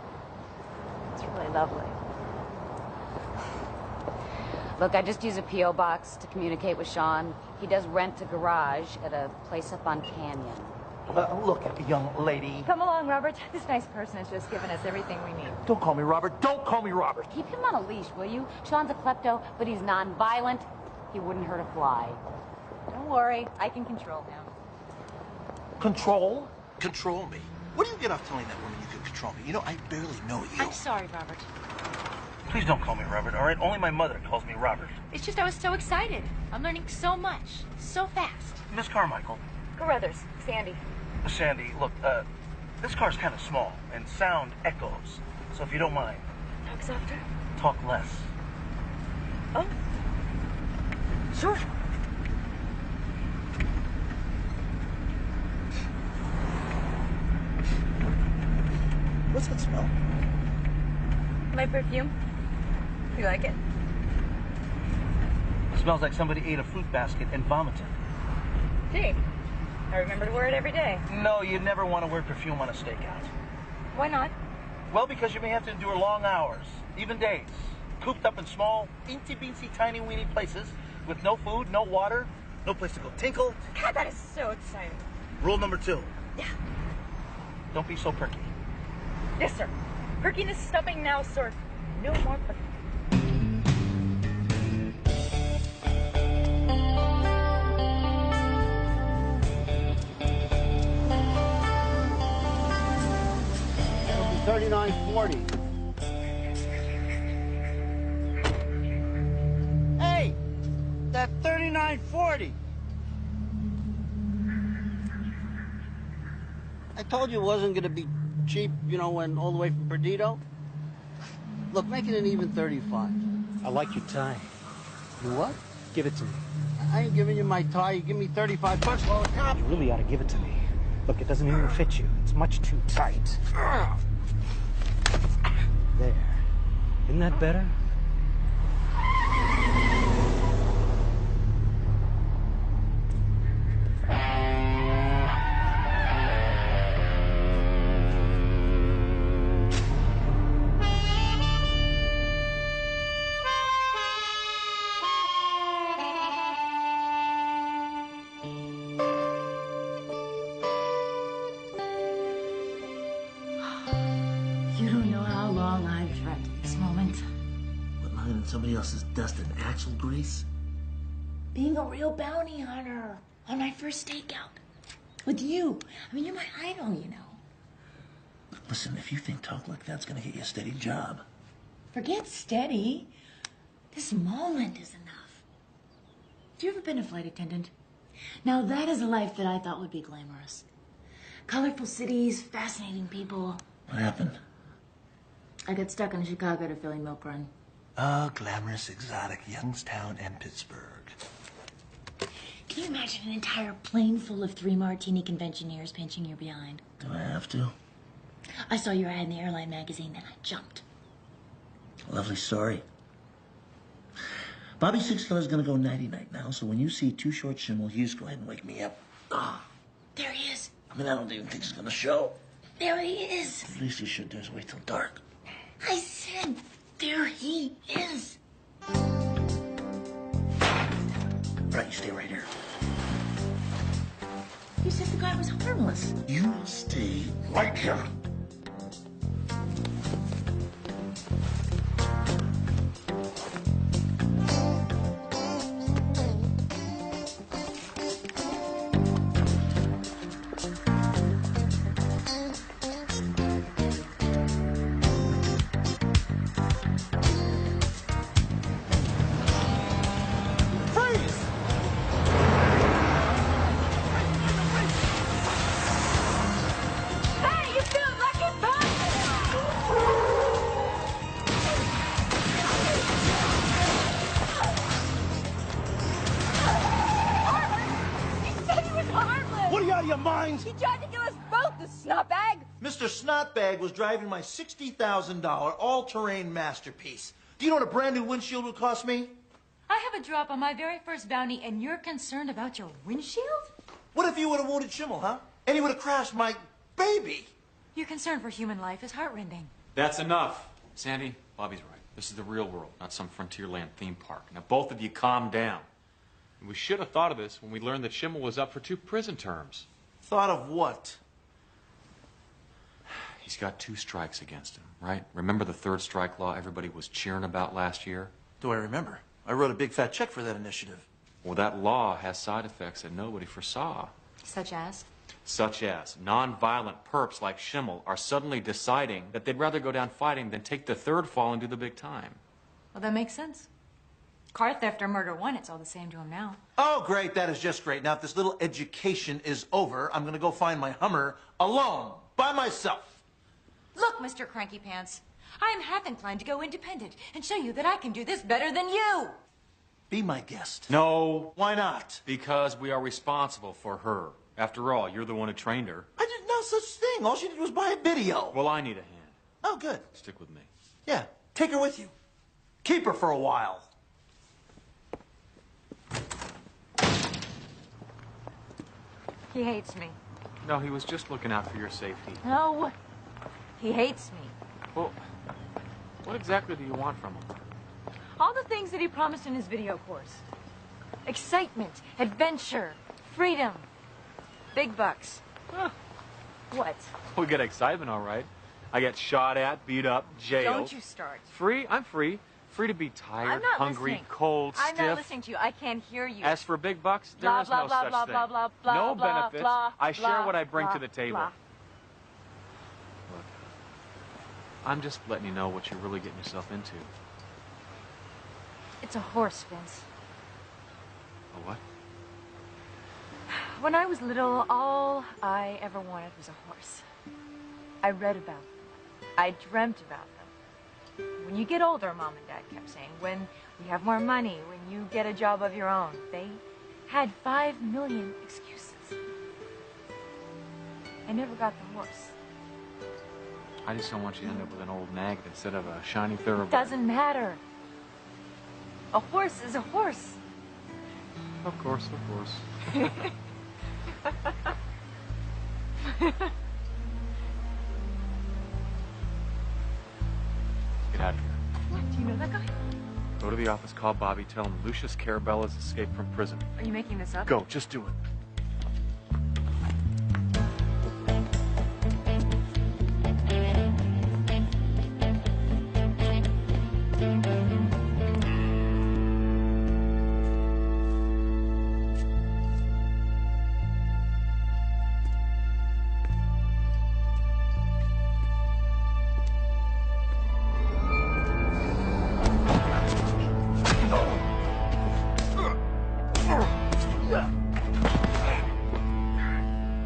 It's really lovely. Look, I just use a P.O. box to communicate with Sean. He does rent a garage at a place up on Canyon. Look, young lady. Come along, Robert. This nice person has just given us everything we need. Don't call me Robert. Don't call me Robert. Keep him on a leash, will you? Sean's a klepto, but he's non-violent. He wouldn't hurt a fly. Don't worry. I can control him. Control? Control me? What do you get off telling that woman you can control me? You know, I barely know you. I'm sorry, Robert. Please don't call me Robert, all right? Only my mother calls me Robert. It's just I was so excited. I'm learning so much, so fast. Miss Carmichael. Carruthers, Sandy. Sandy, look, this car's kind of small, and sound echoes. So if you don't mind. Talk softer? Talk less. Oh. Sure. What's that smell? My perfume. You like it? It smells like somebody ate a fruit basket and vomited. Gee, I remember to wear it every day. No, you never want to wear perfume on a stakeout. Why not? Well, because you may have to endure long hours, even days, cooped up in small, teensy-beensy, tiny-weeny places with no food, no water, no place to go tinkle. God, that is so exciting. Rule number 2. Yeah. Don't be so perky. Yes, sir. Perkiness stopping now, sir. No more perky. It'll be $39.40. Hey, that's $39.40. I told you it wasn't going to be cheap, you know, when all the way from Perdido. Look, make it an even 35. I like your tie. You what? Give it to me. I ain't giving you my tie. You give me 35 bucks for the cop. You really ought to give it to me. Look, it doesn't even fit you. It's much too tight. There. Isn't that better? how long I've dreamt of this moment. What, lying in somebody else's dust and axle grease? Being a real bounty hunter on my first stakeout. With you. I mean, you're my idol, you know. Listen, if you think talk like that's gonna get you a steady job. Forget steady. This moment is enough. Have you ever been a flight attendant? Now that is a life that I thought would be glamorous. Colorful cities, fascinating people. What happened? I got stuck in Chicago to Philly Milk Run. Oh, glamorous, exotic, Youngstown and Pittsburgh. Can you imagine an entire plane full of 3 martini conventioneers pinching your behind? Do I have to? I saw your ad in the airline magazine, then I jumped. Lovely story. Bobby Sixfeller's gonna go nighty-night now, so when you see Too Short Schimmel, you just go ahead and wake me up. Ah, there he is. I mean, I don't even think he's gonna show. There he is. At least he should do is wait till dark. I said, there he is. Right, you stay right here. You said the guy was harmless. You stay right here. He tried to kill us both, the snotbag! Mr. Snotbag was driving my $60,000 all-terrain masterpiece. Do you know what a brand new windshield would cost me? I have a drop on my very first bounty, and you're concerned about your windshield? What if you would have wounded Schimmel, huh? And he would have crashed my baby? Your concern for human life is heartrending. That's enough. Sandy, Bobby's right. This is the real world, not some Frontierland theme park. Now, both of you calm down. We should have thought of this when we learned that Schimmel was up for 2 prison terms. Thought of what? He's got 2 strikes against him, right? Remember the 3rd strike law everybody was cheering about last year? Do I remember? I wrote a big fat check for that initiative. Well, that law has side effects that nobody foresaw. Such as? Such as non-violent perps like Schimmel are suddenly deciding that they'd rather go down fighting than take the 3rd fall and do the big time. Well, that makes sense. Car theft or murder one, it's all the same to him now. Oh, great. That is just great. Now, if this little education is over, I'm going to go find my Hummer alone, by myself. Look, Mr. Cranky Pants, I am half inclined to go independent and show you that I can do this better than you. Be my guest. No. Why not? Because we are responsible for her. After all, you're the one who trained her. I did no such thing. All she did was buy a video. Well, I need a hand. Oh, good. Stick with me. Yeah, take her with you. Keep her for a while. He hates me. No, he was just looking out for your safety. No, he hates me. Well, what exactly do you want from him? All the things that he promised in his video course. Excitement, adventure, freedom, big bucks. Huh. What? We get excitement, all right. I get shot at, beat up, jailed. Don't you start. Free? I'm free. Free to be tired, I'm not hungry, listening. cold, I'm stiff. not listening to you. I can't hear you. As for big bucks, there Blah, is blah, no blah, such blah, thing. blah, blah, blah, no blah, benefits. blah, I share blah, what I bring blah, to the table. blah. Look, I'm just letting you know what you're really getting yourself into. It's a horse, Vince. A what? When I was little, all I ever wanted was a horse. I read about them. I dreamt about them. When you get older, Mom and Dad kept saying, when we have more money, when you get a job of your own. They had 5 million excuses. I never got the horse. I just don't want you to end up with an old nag instead of a shiny thoroughbred. Doesn't matter. A horse is a horse. Of course, of course. Get out of here. What? Do you know that guy? Go to the office, call Bobby, tell him Lucius Carabella's escaped from prison. Are you making this up? Go, just do it.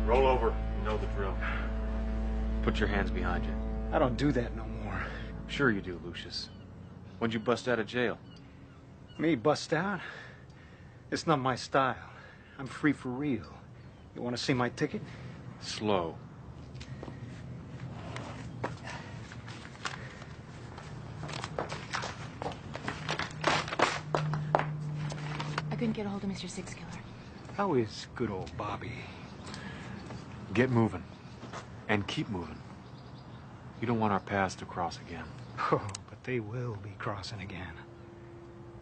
Roll over. You know the drill. Put your hands behind you. I don't do that no more. Sure you do, Lucius. When'd you bust out of jail? Me bust out? It's not my style. I'm free for real. You want to see my ticket? Slow. I couldn't get a hold of Mr. Six Killer. How is good old Bobby? Get moving. And keep moving. You don't want our paths to cross again. Oh, but they will be crossing again.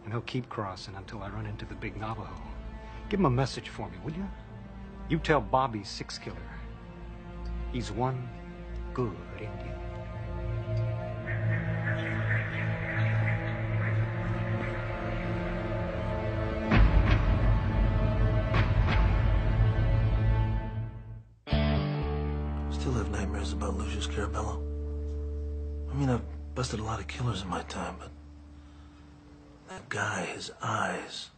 And they'll keep crossing until I run into the big Navajo. Give him a message for me, will you? You tell Bobby Six Killer. He's one good Indian. Still have nightmares about Lucius Carabello. I mean, I've busted a lot of killers in my time, but that guy, his eyes.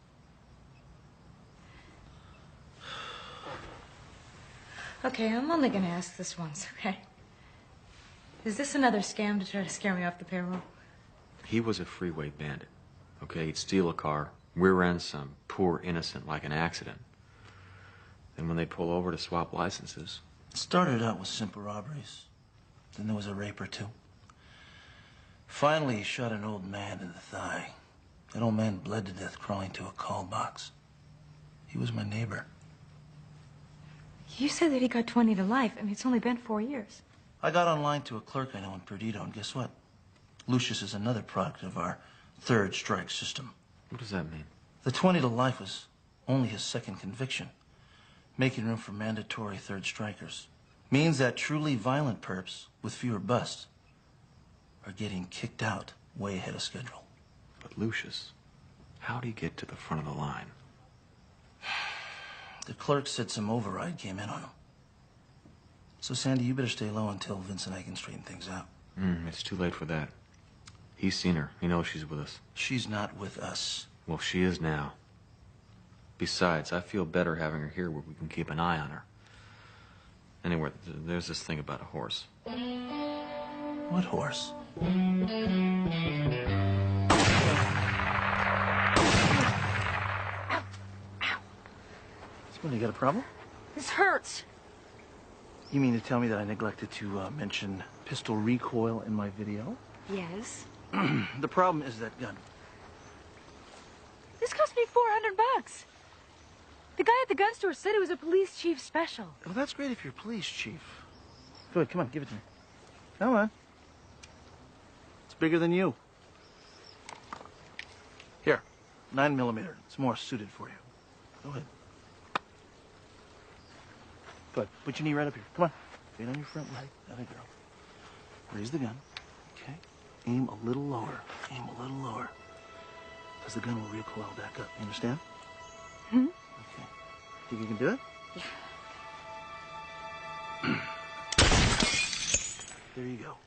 Okay, I'm only gonna ask this once, okay? Is this another scam to try to scare me off the payroll? He was a freeway bandit. Okay, he'd steal a car, rear end some poor innocent like an accident. Then when they pull over to swap licenses. It started out with simple robberies. Then there was a rape or two. Finally, he shot an old man in the thigh. That old man bled to death crawling to a call box. He was my neighbor. You said that he got 20 to life. I mean, it's only been 4 years. I got online to a clerk I know in Perdido, and guess what? Lucius is another product of our third strike system. What does that mean? The 20 to life was only his second conviction, making room for mandatory third strikers. Means that truly violent perps with fewer busts are getting kicked out way ahead of schedule. But Lucius, how'd he get to the front of the line? The clerk said some override came in on him. So, Sandy, you better stay low until Vince and I can straighten things out. It's too late for that. He's seen her. He knows she's with us. She's not with us. Well, she is now. Besides, I feel better having her here where we can keep an eye on her. Anyway, there's this thing about a horse. What horse? What, you got a problem? This hurts. You mean to tell me that I neglected to mention pistol recoil in my video? Yes. The problem is that gun. This cost me $400. The guy at the gun store said it was a police chief special. Well, that's great if you're police chief. Go ahead, come on, give it to me. Come on. It's bigger than you. Here, 9mm. It's more suited for you. Go ahead. Good. Put your knee right up here. Come on. Get on your front leg. That a girl. Raise the gun. Okay. Aim a little lower. Aim a little lower. Because the gun will recoil back up. You understand? Hmm? Okay. Think you can do it? Yeah. There you go.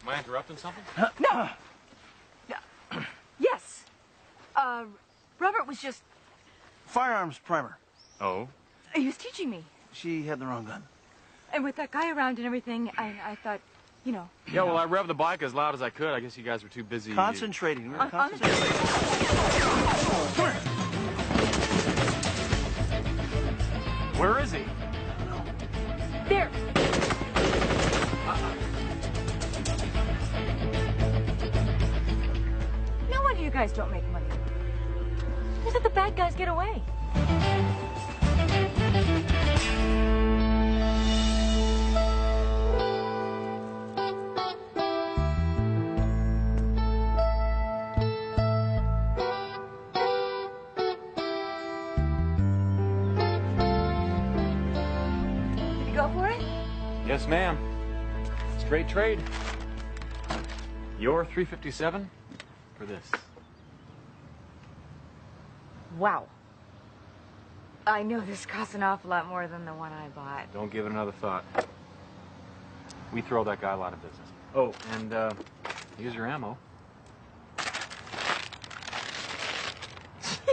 Am I interrupting something? No. Yes. Robert was just... Firearms primer. Oh? He was teaching me. She had the wrong gun. And with that guy around and everything, I thought, you know... Yeah, well, I revved the bike as loud as I could. I guess you guys were too busy... Concentrating. We were concentrating. Where is he? There. No wonder you guys don't make money. Just let the bad guys get away. Did you go for it? Yes, ma'am. Straight trade. Your 357 for this. Wow. I know this costs an awful lot more than the one I bought. Don't give it another thought. We throw that guy a lot of business. Oh, and here's your ammo.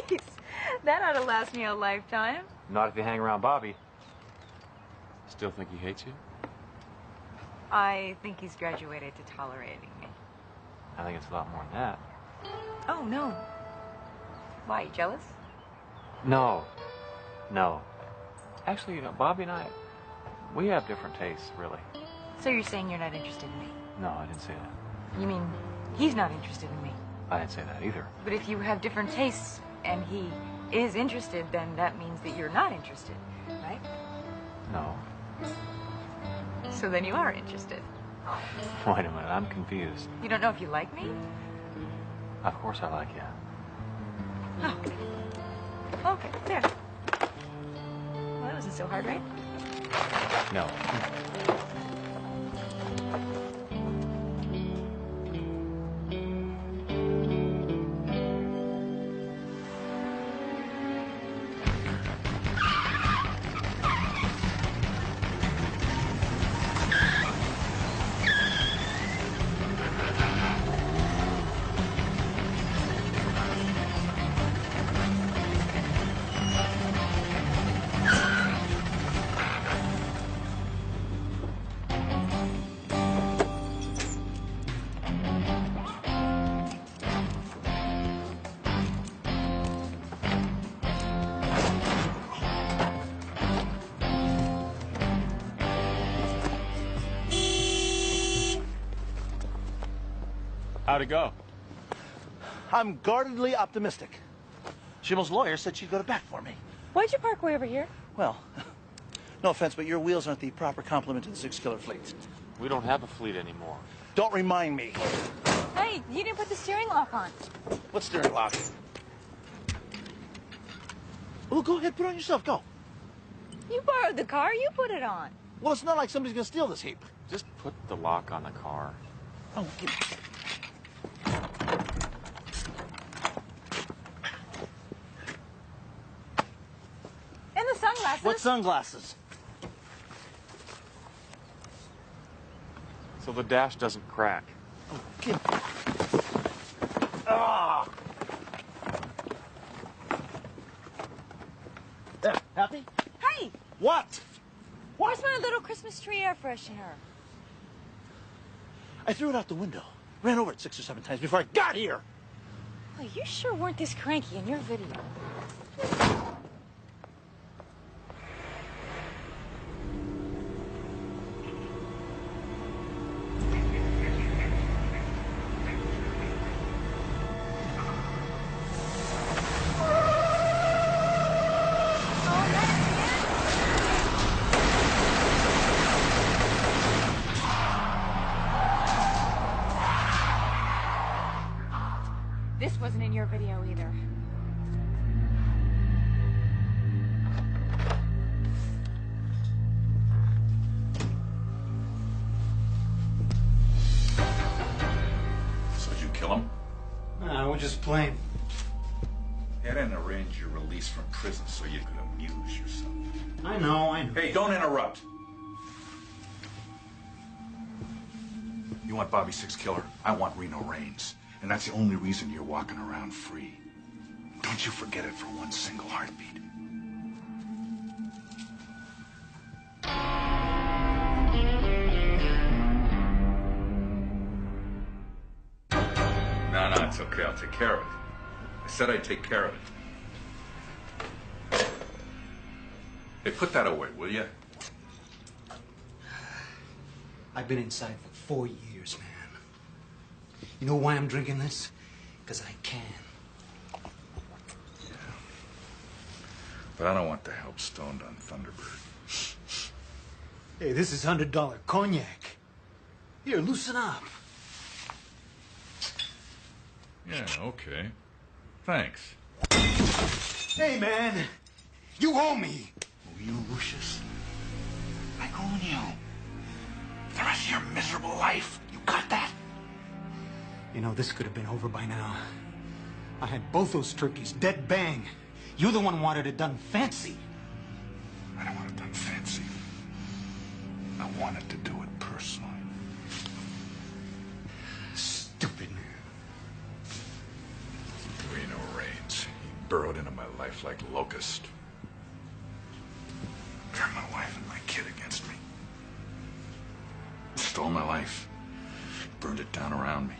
Jeez, that ought to last me a lifetime. Not if you hang around Bobby. Still think he hates you? I think he's graduated to tolerating me. I think it's a lot more than that. Oh, no. Why, you jealous? No. No. Actually, you know, Bobby and I, we have different tastes, really. So you're saying you're not interested in me? No, I didn't say that. You mean he's not interested in me? I didn't say that either. But if you have different tastes and he is interested, then that means that you're not interested, right? No. So then you are interested. Wait a minute, I'm confused. You don't know if you like me? Of course I like you. Oh. Okay, there. Well, that wasn't so hard, right? No. How'd it go? I'm guardedly optimistic. Schimmel's lawyer said she'd go to bat for me. Why'd you park way over here? Well, no offense, but your wheels aren't the proper complement to the six-killer fleet. We don't have a fleet anymore. Don't remind me. Hey, you didn't put the steering lock on. What steering lock? Well, go ahead, put it on yourself, go. You borrowed the car, you put it on. Well, it's not like somebody's gonna steal this heap. Just put the lock on the car. Oh, give me. And the sunglasses. What sunglasses? So the dash doesn't crack. Oh, give me. Ah! There, happy? Hey! What? Where's my little Christmas tree air freshener? I threw it out the window. Ran over it 6 or 7 times before I got here. Well, you sure weren't this cranky in your video. This wasn't in your video either. So did you kill him? Nah, we're just playing. He didn't arrange your release from prison so you could amuse yourself. I know. Hey, don't interrupt. You want Bobby Six Killer? I want Reno Reigns. And that's the only reason you're walking around free. Don't you forget it for one single heartbeat. No, it's okay. I'll take care of it. I said I'd take care of it. Hey, put that away, will you? I've been inside for 4 years, man. You know why I'm drinking this? Because I can. Yeah. But I don't want the help stoned on Thunderbird. Hey, this is $100 cognac. Here, loosen up. Yeah, okay. Thanks. Hey, man. You owe me. Oh, you, Lucius? I own you. The rest of your miserable life. You got that? You know, this could have been over by now. I had both those turkeys dead bang. You're the one who wanted it done fancy. I don't want it done fancy. I wanted to do it personally. Stupid man. Reno Reigns. He burrowed into my life like locusts. Turned my wife and my kid against me. Stole my life. Burned it down around me.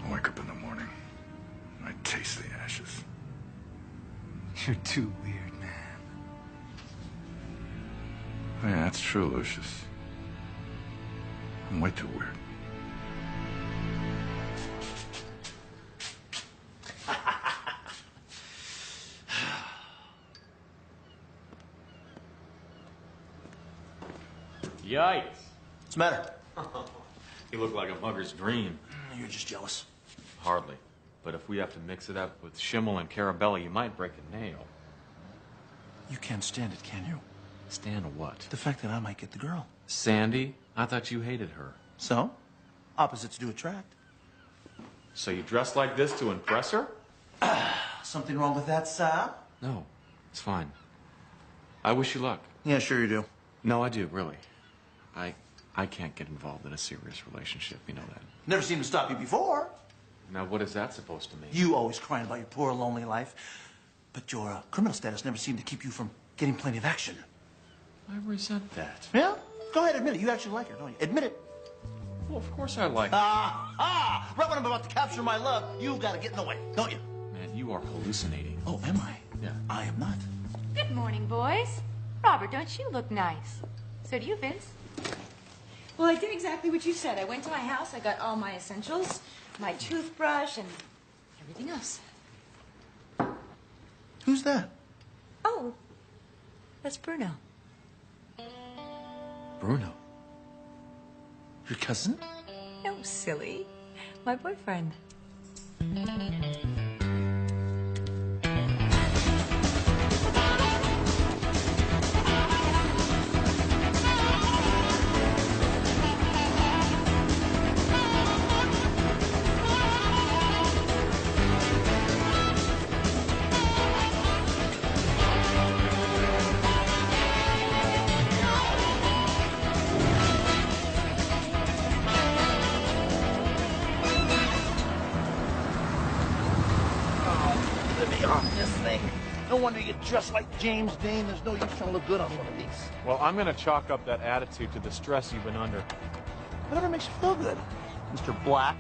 I wake up in the morning. I taste the ashes. You're too weird, man. Yeah, that's true, Lucius. I'm way too weird. Yikes. What's the matter? You look like a mugger's dream. You're just jealous. Hardly. But if we have to mix it up with Schimmel and Carabelli, you might break a nail. You can't stand it, can you? Stand what? The fact that I might get the girl. Sandy? I thought you hated her. So? Opposites do attract. So you dress like this to impress her? Something wrong with that, sir? No, it's fine. I wish you luck. Yeah, sure you do. No, I do, really. I can't get involved in a serious relationship, you know that. Never seemed to stop you before. Now, what is that supposed to mean? You always crying about your poor, lonely life. But your criminal status never seemed to keep you from getting plenty of action. I resent that. Yeah? Go ahead, admit it. You actually like her, don't you? Admit it. Well, of course I like her. Ah! Right when I'm about to capture my love, you've got to get in the way, don't you? Man, you are hallucinating. Oh, am I? Yeah. I am not. Good morning, boys. Robert, don't you look nice? So do you, Vince. Well, I did exactly what you said. I went to my house, I got all my essentials, my toothbrush, and everything else. Who's that? Oh, that's Bruno. Bruno? Your cousin? No, silly. My boyfriend. No wonder you get dressed like James Dean. There's no use trying to look good on one of these. Well, I'm going to chalk up that attitude to the stress you've been under. Whatever makes you feel good, Mr. Black.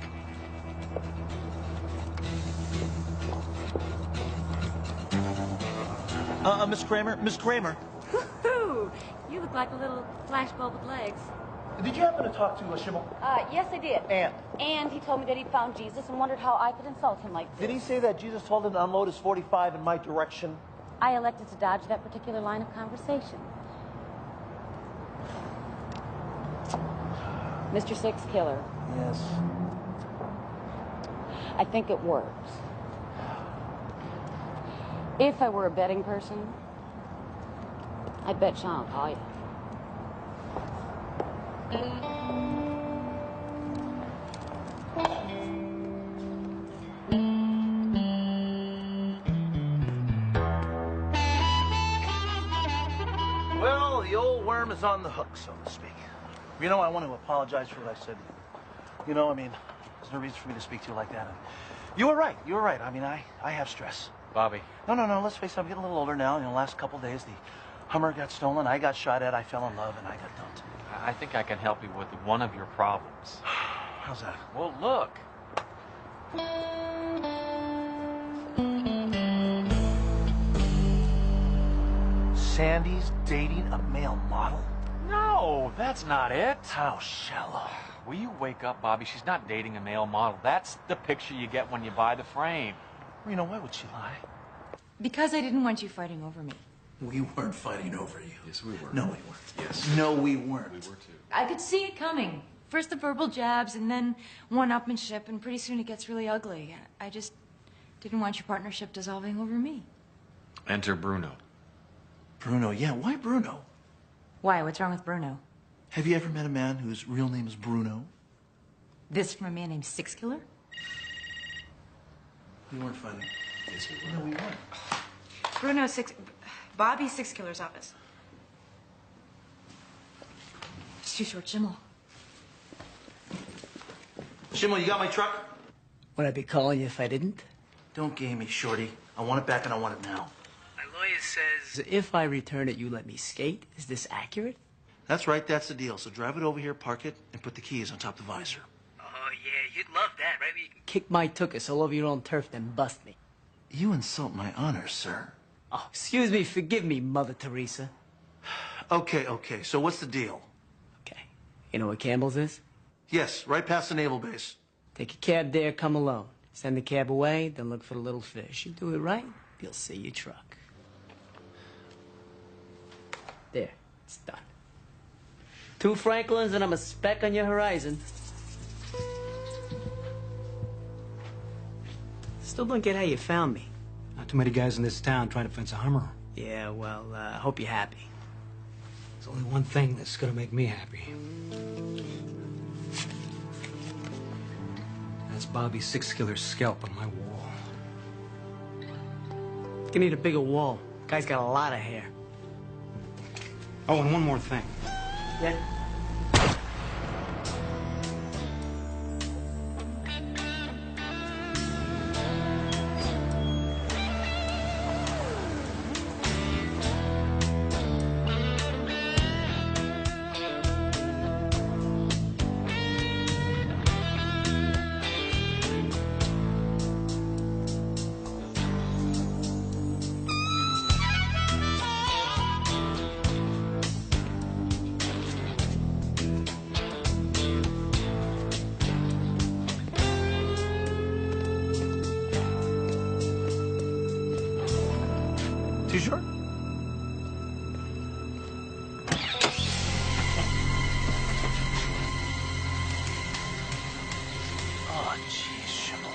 Miss Kramer? Miss Kramer? Woohoo! You look like a little flashbulb with legs. Did you happen to talk to Schimmel? Yes, I did. And? And he told me that he'd found Jesus and wondered how I could insult him like this. Did he say that Jesus told him to unload his 45 in my direction? I elected to dodge that particular line of conversation. Mr. Six Killer. Yes. I think it works. If I were a betting person, I'd bet Sean will call you. Well, the old worm is on the hook, so to speak. You know, I want to apologize for what I said to you. You know, I mean, there's no reason for me to speak to you like that. And you were right. You were right. I mean, I have stress. Bobby. No. Let's face it. I'm getting a little older now. You know, the last couple of days, the Hummer got stolen. I got shot at. I fell in love, and I got dumped. I think I can help you with one of your problems. How's that? Well, look. Sandy's dating a male model? No, that's not it. How shallow. Will you wake up, Bobby? She's not dating a male model. That's the picture you get when you buy the frame. Rena, why would she lie? Because I didn't want you fighting over me. We weren't fighting over you. Yes, we were. No, we weren't. Yes. No, we weren't. We were too. I could see it coming. First the verbal jabs, and then one-upmanship, and pretty soon it gets really ugly. I just didn't want your partnership dissolving over me. Enter Bruno. Bruno, yeah. Why Bruno? Why? What's wrong with Bruno? Have you ever met a man whose real name is Bruno? This from a man named Six Killer? We weren't fighting. Yes, we No, we weren't. Bobby Six Killer's office. It's too short, Schimmel. Schimmel, you got my truck? Would I be calling you if I didn't? Don't game me, Shorty. I want it back and I want it now. My lawyer says if I return it, you let me skate. Is this accurate? That's right, that's the deal. So drive it over here, park it, and put the keys on top of the visor. Oh, yeah, you'd love that, right? You can kick my tuchus all over your own turf, then bust me. You insult my honor, sir. Oh, excuse me, forgive me, Mother Teresa. Okay, so what's the deal? You know where Campbell's is? Yes, right past the naval base. Take a cab there, come alone. Send the cab away, then look for the little fish. You do it right, you'll see your truck. There, it's done. 2 Franklins and I'm a speck on your horizon. Still don't get how you found me. Not too many guys in this town trying to fence a Hummer. Yeah, well, I hope you're happy. There's only one thing that's gonna make me happy. That's Bobby's 6-killer scalp on my wall. You need a bigger wall. Guy's got a lot of hair. Oh, and one more thing. Yeah? Too short? Oh, jeez, Schimmel.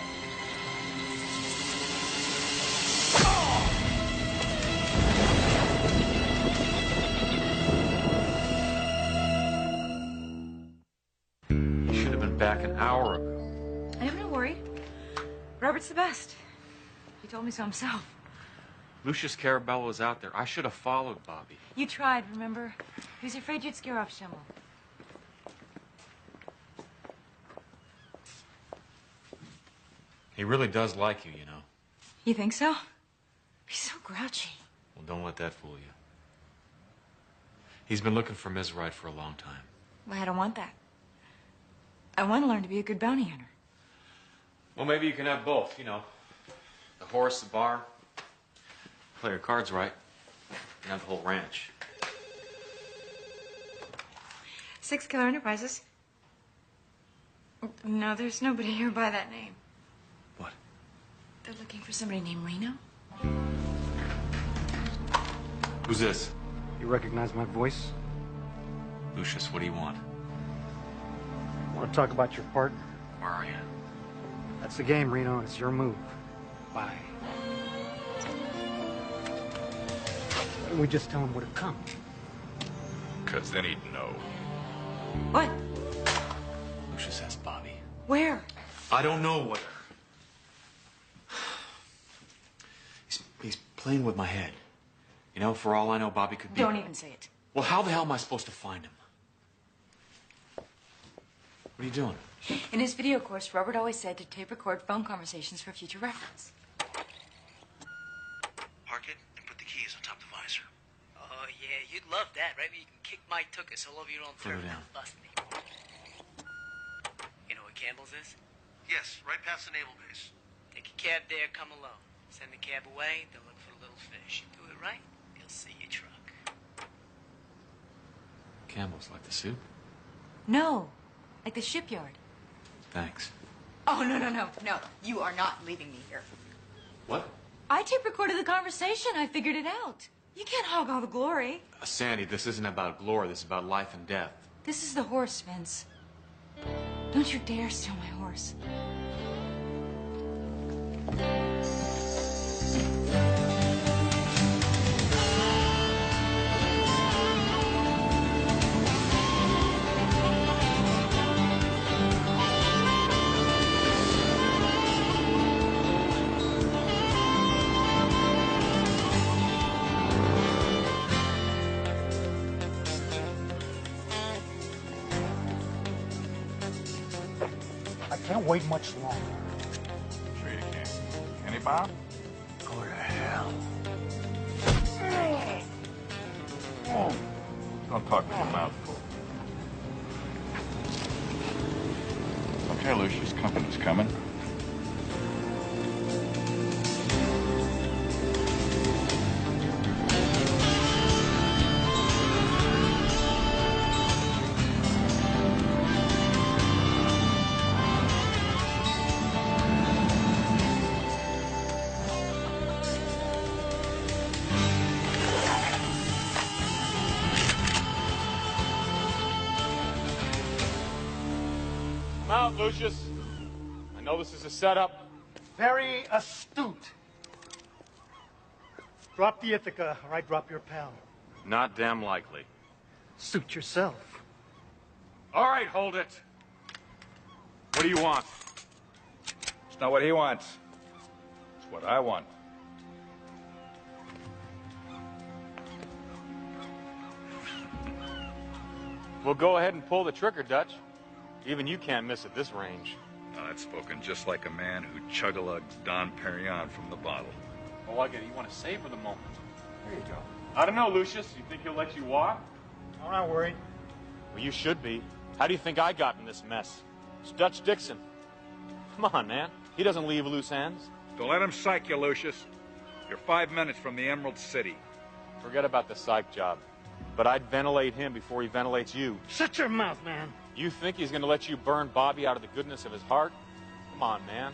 You should have been back an hour ago. I'm not worried. Robert's the best. He told me so himself. Lucius Carabello was out there. I should have followed Bobby. You tried, remember? He was afraid you'd scare off Schimmel. He really does like you, you know. You think so? He's so grouchy. Well, don't let that fool you. He's been looking for Ms. Wright for a long time. Well, I don't want that. I want to learn to be a good bounty hunter. Well, maybe you can have both, you know. The horse, the bar. Play your cards right. You have the whole ranch. 6-Killer Enterprises. No, there's nobody here by that name. What? They're looking for somebody named Reno. Who's this? You recognize my voice? Lucius, what do you want? Want to talk about your partner? Where are you? That's the game, Reno. It's your move. Bye. Why don't we just tell him where to come? Because then he'd know. What? Lucius has Bobby. Where? I don't know where. He's playing with my head. You know, for all I know, Bobby could be... Don't even say it. Well, how the hell am I supposed to find him? What are you doing? In his video course, Robert always said to tape record phone conversations for future reference. Park it and put the keys on top of the visor. Oh, yeah, you'd love that, right? You can kick my tuchus all over your own turf, Further down. then bust me. You know where Campbell's is? Yes, right past the naval base. Take a cab there, come alone. Send the cab away, then look for the little fish. You do it right, you'll see your truck. Campbell's like the soup? No, like the shipyard. Thanks. Oh, no. You are not leaving me here. What? I tape recorded the conversation. I figured it out. You can't hog all the glory. Sandy, this isn't about glory. This is about life and death. This is the horse, Vince. Don't you dare steal my horse. can't wait much longer. Sure you can. Can you, Bob? Go to hell. Oh. Don't talk with your mouth full. Okay, Lucius, company's coming. Come out, Lucius. I know this is a setup. Very astute. Drop the Ithaca, or I drop your pal. Not damn likely. Suit yourself. All right, hold it. What do you want? It's not what he wants. It's what I want. We'll go ahead and pull the trigger, Dutch. Even you can't miss at this range. I've spoken just like a man who chug-a-lugs Don Perignon from the bottle. Oh, I get it. You want to savor the moment. There you go. I don't know, Lucius. You think he'll let you walk? I'm not worried. Well, you should be. How do you think I got in this mess? It's Dutch Dixon. Come on, man. He doesn't leave loose ends. Don't let him psych you, Lucius. You're 5 minutes from the Emerald City. Forget about the psych job. But I'd ventilate him before he ventilates you. Shut your mouth, man. You think he's going to let you burn Bobby out of the goodness of his heart? Come on, man.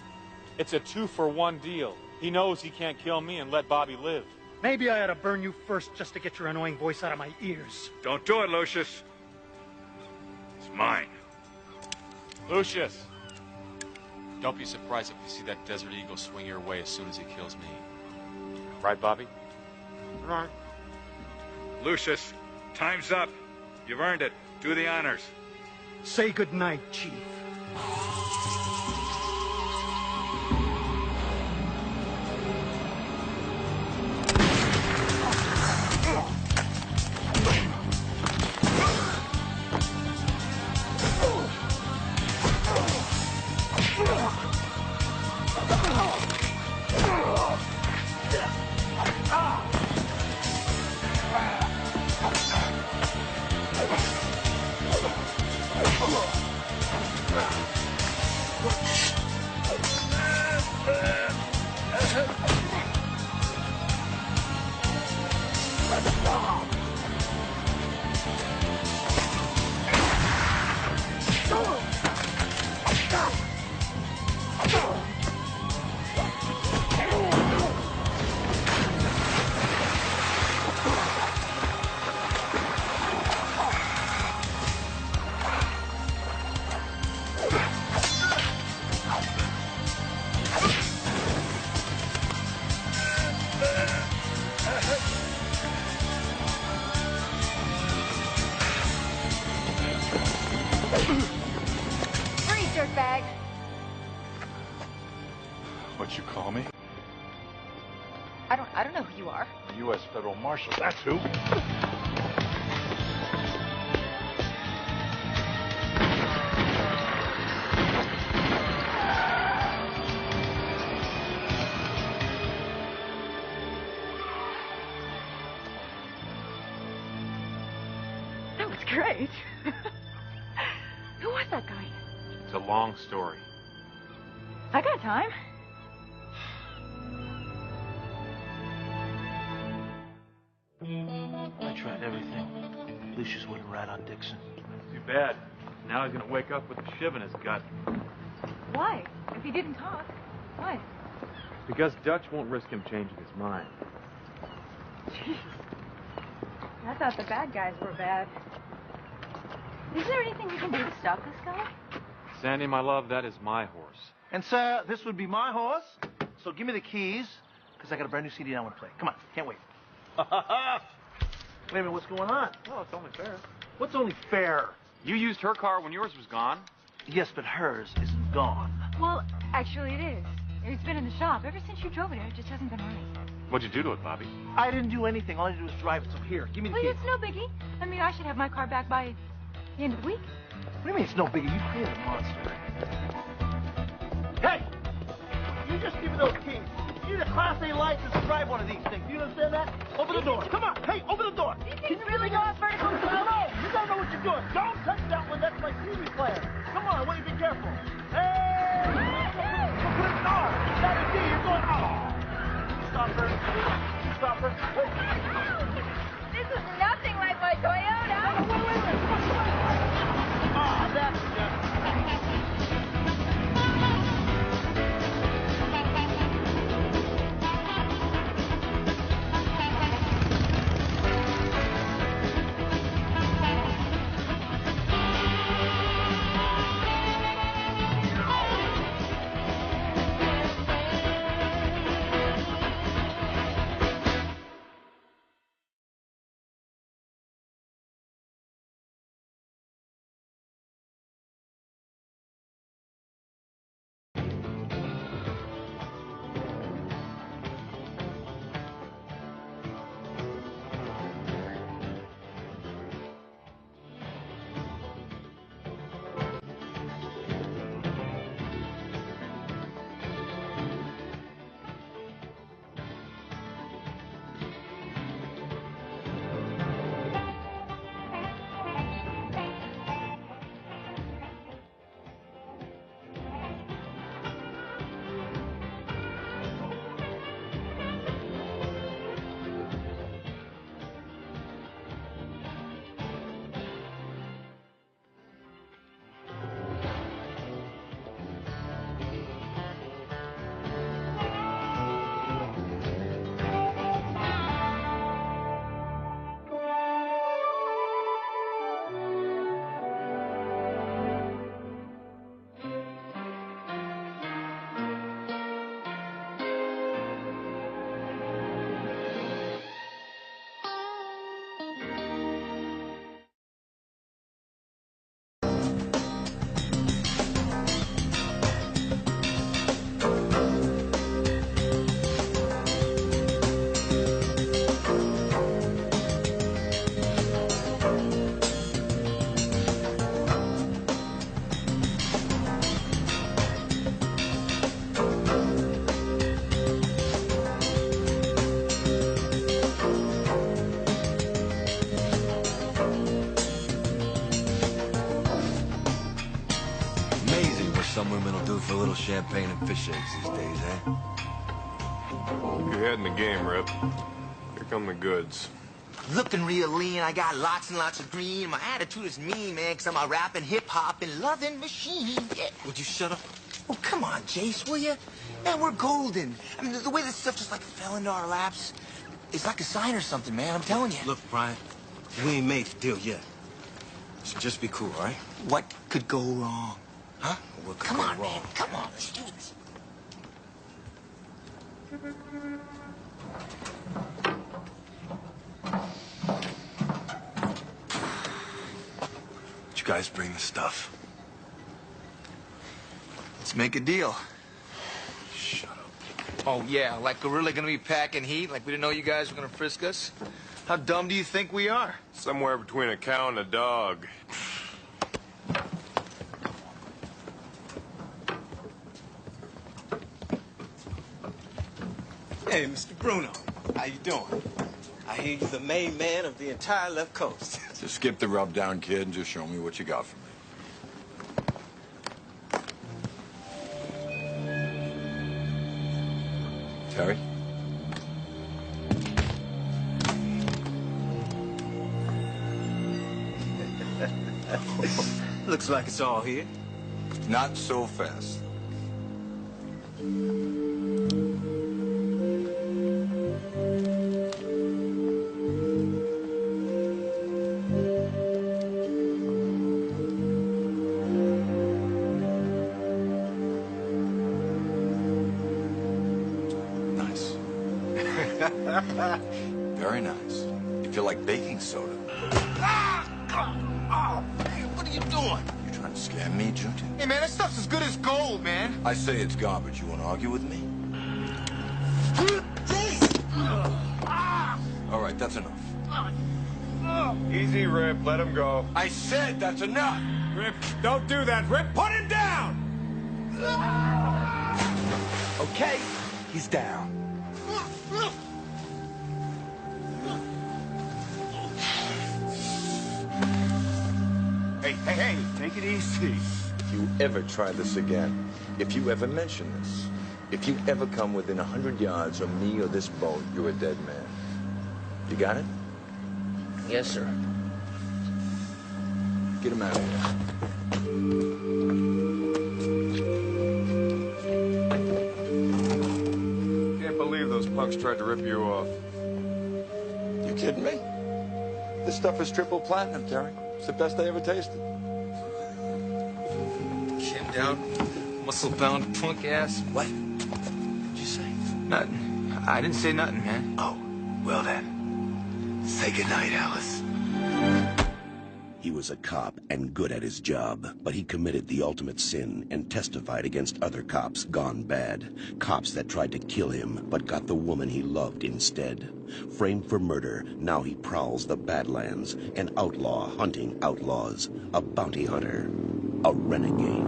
It's a 2-for-1 deal. He knows he can't kill me and let Bobby live. Maybe I ought to burn you first just to get your annoying voice out of my ears. Don't do it, Lucius. It's mine. Lucius. Don't be surprised if you see that Desert Eagle swing your way as soon as he kills me. Right, Bobby? Right. Lucius, time's up. You've earned it. Do the honors. Say goodnight, Chief. Freeze, dirtbag. What you call me? I don't know who you are. A U.S. Federal Marshal, that's who. That was great. Who was that guy? It's a long story. I got time. I tried everything. Lucius wouldn't rat on Dixon. Too bad. Now he's going to wake up with a shiv in his gut. Why? If he didn't talk, why? Because Dutch won't risk him changing his mind. Jeez. I thought the bad guys were bad. Is there anything we can do to stop this guy? Sandy, my love, that is my horse. And, sir, this would be my horse. So give me the keys, because I got a brand new CD I want to play. Come on, can't wait. Wait a minute, what's going on? Well, it's only fair. What's only fair? You used her car when yours was gone. Yes, but hers isn't gone. Well, actually it is. It's been in the shop. Ever since you drove it here, it just hasn't been running. What'd you do to it, Bobby? I didn't do anything. All I did was drive it. So here, give me the Well, keys. it's no biggie. I mean, I should have my car back by the end of the week. What do you mean it's no biggie? You created a monster. Just give me those keys. You need a Class A license to drive one of these things. You understand that? Open the door. Come on. Hey, open the door. Can you really go out vertical? No. You gotta know what you're doing. Don't touch that one. That's my TV player. Come on. I want you to be careful. Hey! Put it on. Not a key. You're going. Oh. Stop her. Stop her. This is nothing like my Toyota. Wait. Ah, that's just... Some women will do for a little champagne and fish eggs these days, eh? You're ahead in the game, Rip. Here come the goods. Looking real lean, I got lots and lots of green. My attitude is mean, man, because I'm a rapping, hip-hopping, loving machine. Yeah. Would you shut up? Oh, come on, Jace, will you? Man, we're golden. I mean, the way this stuff just, like, fell into our laps, it's like a sign or something, man, I'm telling you. Look, Brian, we ain't made the deal yet. So just be cool, all right? What could go wrong? Huh? What could Come go on, wrong? man, come on, let's do this. Did you guys bring the stuff? Let's make a deal. Shut up. Oh, yeah, like we're really gonna be packing heat? Like we didn't know you guys were gonna frisk us? How dumb do you think we are? Somewhere between a cow and a dog. Hey, Mr. Bruno, how you doing? I hear you're the main man of the entire left coast. Just skip the rub down, kid, and just show me what you got for me. Terry? Looks like it's all here. Not so fast. Very nice. You feel like baking soda. Oh, man, what are you doing? You trying to scam me, Junior? Hey, man, that stuff's as good as gold, man. I say it's garbage. You want to argue with me? All right, that's enough. Easy, Rip. Let him go. I said that's enough. Rip, don't do that. Rip, put him down! Okay, he's down. Hey, take it easy. If you ever try this again, if you ever mention this, if you ever come within 100 yards of me or this boat, you're a dead man. You got it? Yes, sir. Get him out of here. Can't believe those punks tried to rip you off. You kidding me? This stuff is triple platinum, Terry. It's the best I ever tasted. Chinned out, muscle-bound punk ass. What? What'd you say? Nothing. I didn't say nothing, man. Oh, well then. Say goodnight, Alice. He was a cop and good at his job, but he committed the ultimate sin and testified against other cops gone bad. Cops that tried to kill him, but got the woman he loved instead. Framed for murder, now he prowls the Badlands, an outlaw hunting outlaws, a bounty hunter, a renegade.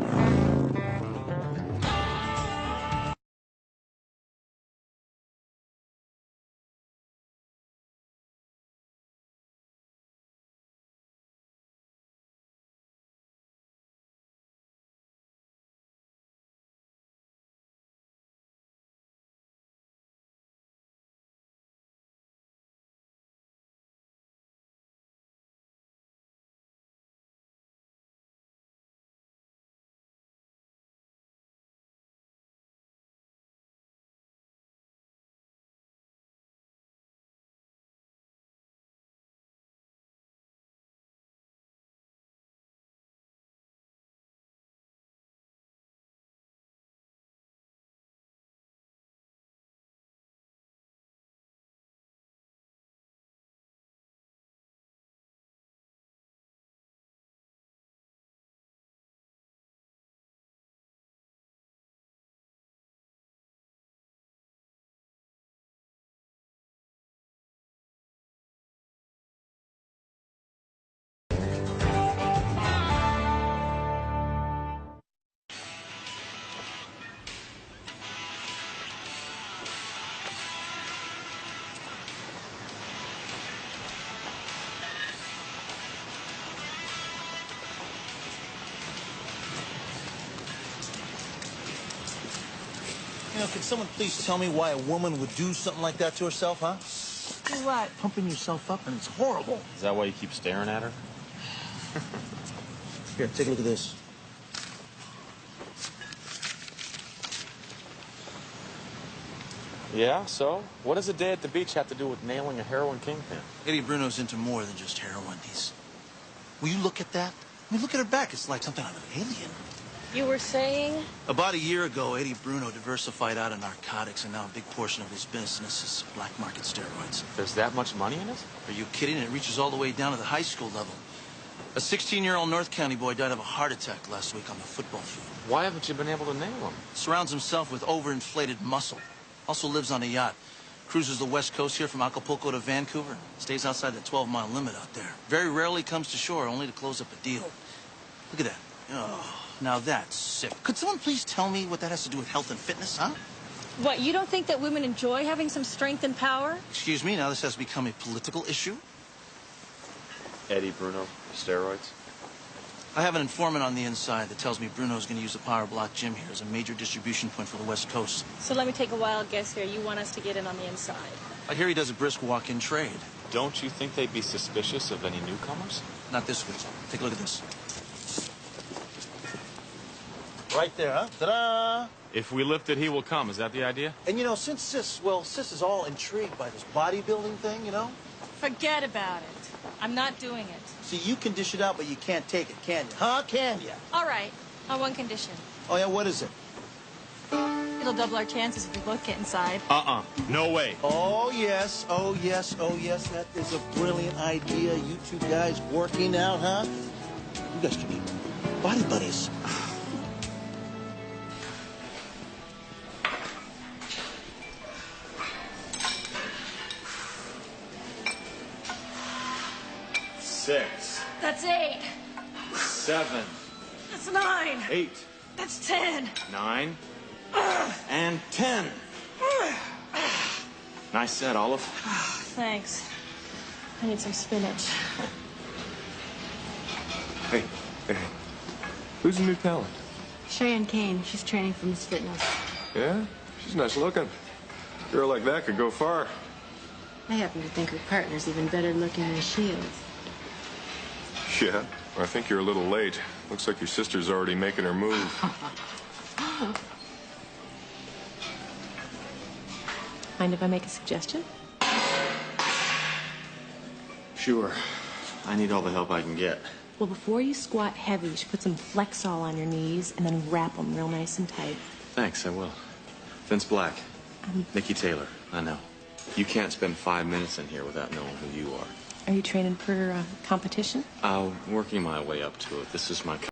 You know, can someone please tell me why a woman would do something like that to herself, huh? Do what? Pumping yourself up, and it's horrible. Is that why you keep staring at her? Here, take a look at this. Yeah, so? What does a day at the beach have to do with nailing a heroin kingpin? Eddie Bruno's into more than just heroin. Will you look at that? I mean, look at her back. It's like something out of an alien. You were saying? About a year ago, Eddie Bruno diversified out of narcotics, and now a big portion of his business is black market steroids. There's that much money in it? Are you kidding? It reaches all the way down to the high school level. A 16-year-old North County boy died of a heart attack last week on the football field. Why haven't you been able to nail him? Surrounds himself with overinflated muscle. Also lives on a yacht. Cruises the West Coast here from Acapulco to Vancouver. Stays outside the 12-mile limit out there. Very rarely comes to shore, only to close up a deal. Look at that. Oh, now that's sick. Could someone please tell me what that has to do with health and fitness, huh? What, you don't think that women enjoy having some strength and power? Excuse me, now this has become a political issue? Eddie Bruno, steroids? I have an informant on the inside that tells me Bruno's going to use the Power Block gym here as a major distribution point for the West Coast. So let me take a wild guess here. You want us to get in on the inside? I hear he does a brisk walk-in trade. Don't you think they'd be suspicious of any newcomers? Not this week. Take a look at this. Right there, huh? Ta-da! If we lift it, he will come. Is that the idea? And you know, since Sis is all intrigued by this bodybuilding thing, you know? Forget about it. I'm not doing it. See, you can dish it out, but you can't take it, can you? Huh? Can you? All right. On one condition. Oh, yeah, what is it? It'll double our chances if we both get inside. No way. Oh, yes. Oh, yes. Oh, yes. That is a brilliant idea. You two guys working out, huh? You guys could be body buddies. Six. That's 8. 7. That's 9. 8. That's 10. 9. And 10. Nice set, Olive. Thanks. I need some spinach. Hey, who's the new talent? Cheyenne Kane. She's training for Miss Fitness. Yeah? She's nice looking. A girl like that could go far. I happen to think her partner's even better looking than she is. Yeah? Well, I think you're a little late. Looks like your sister's already making her move. Mind if I make a suggestion? Sure. I need all the help I can get. Well, before you squat heavy, you should put some Flexol on your knees and then wrap them real nice and tight. Thanks, I will. Vince Black. Nikki Taylor. I know. You can't spend 5 minutes in here without knowing who you are. Are you training for competition? Working my way up to it. This is my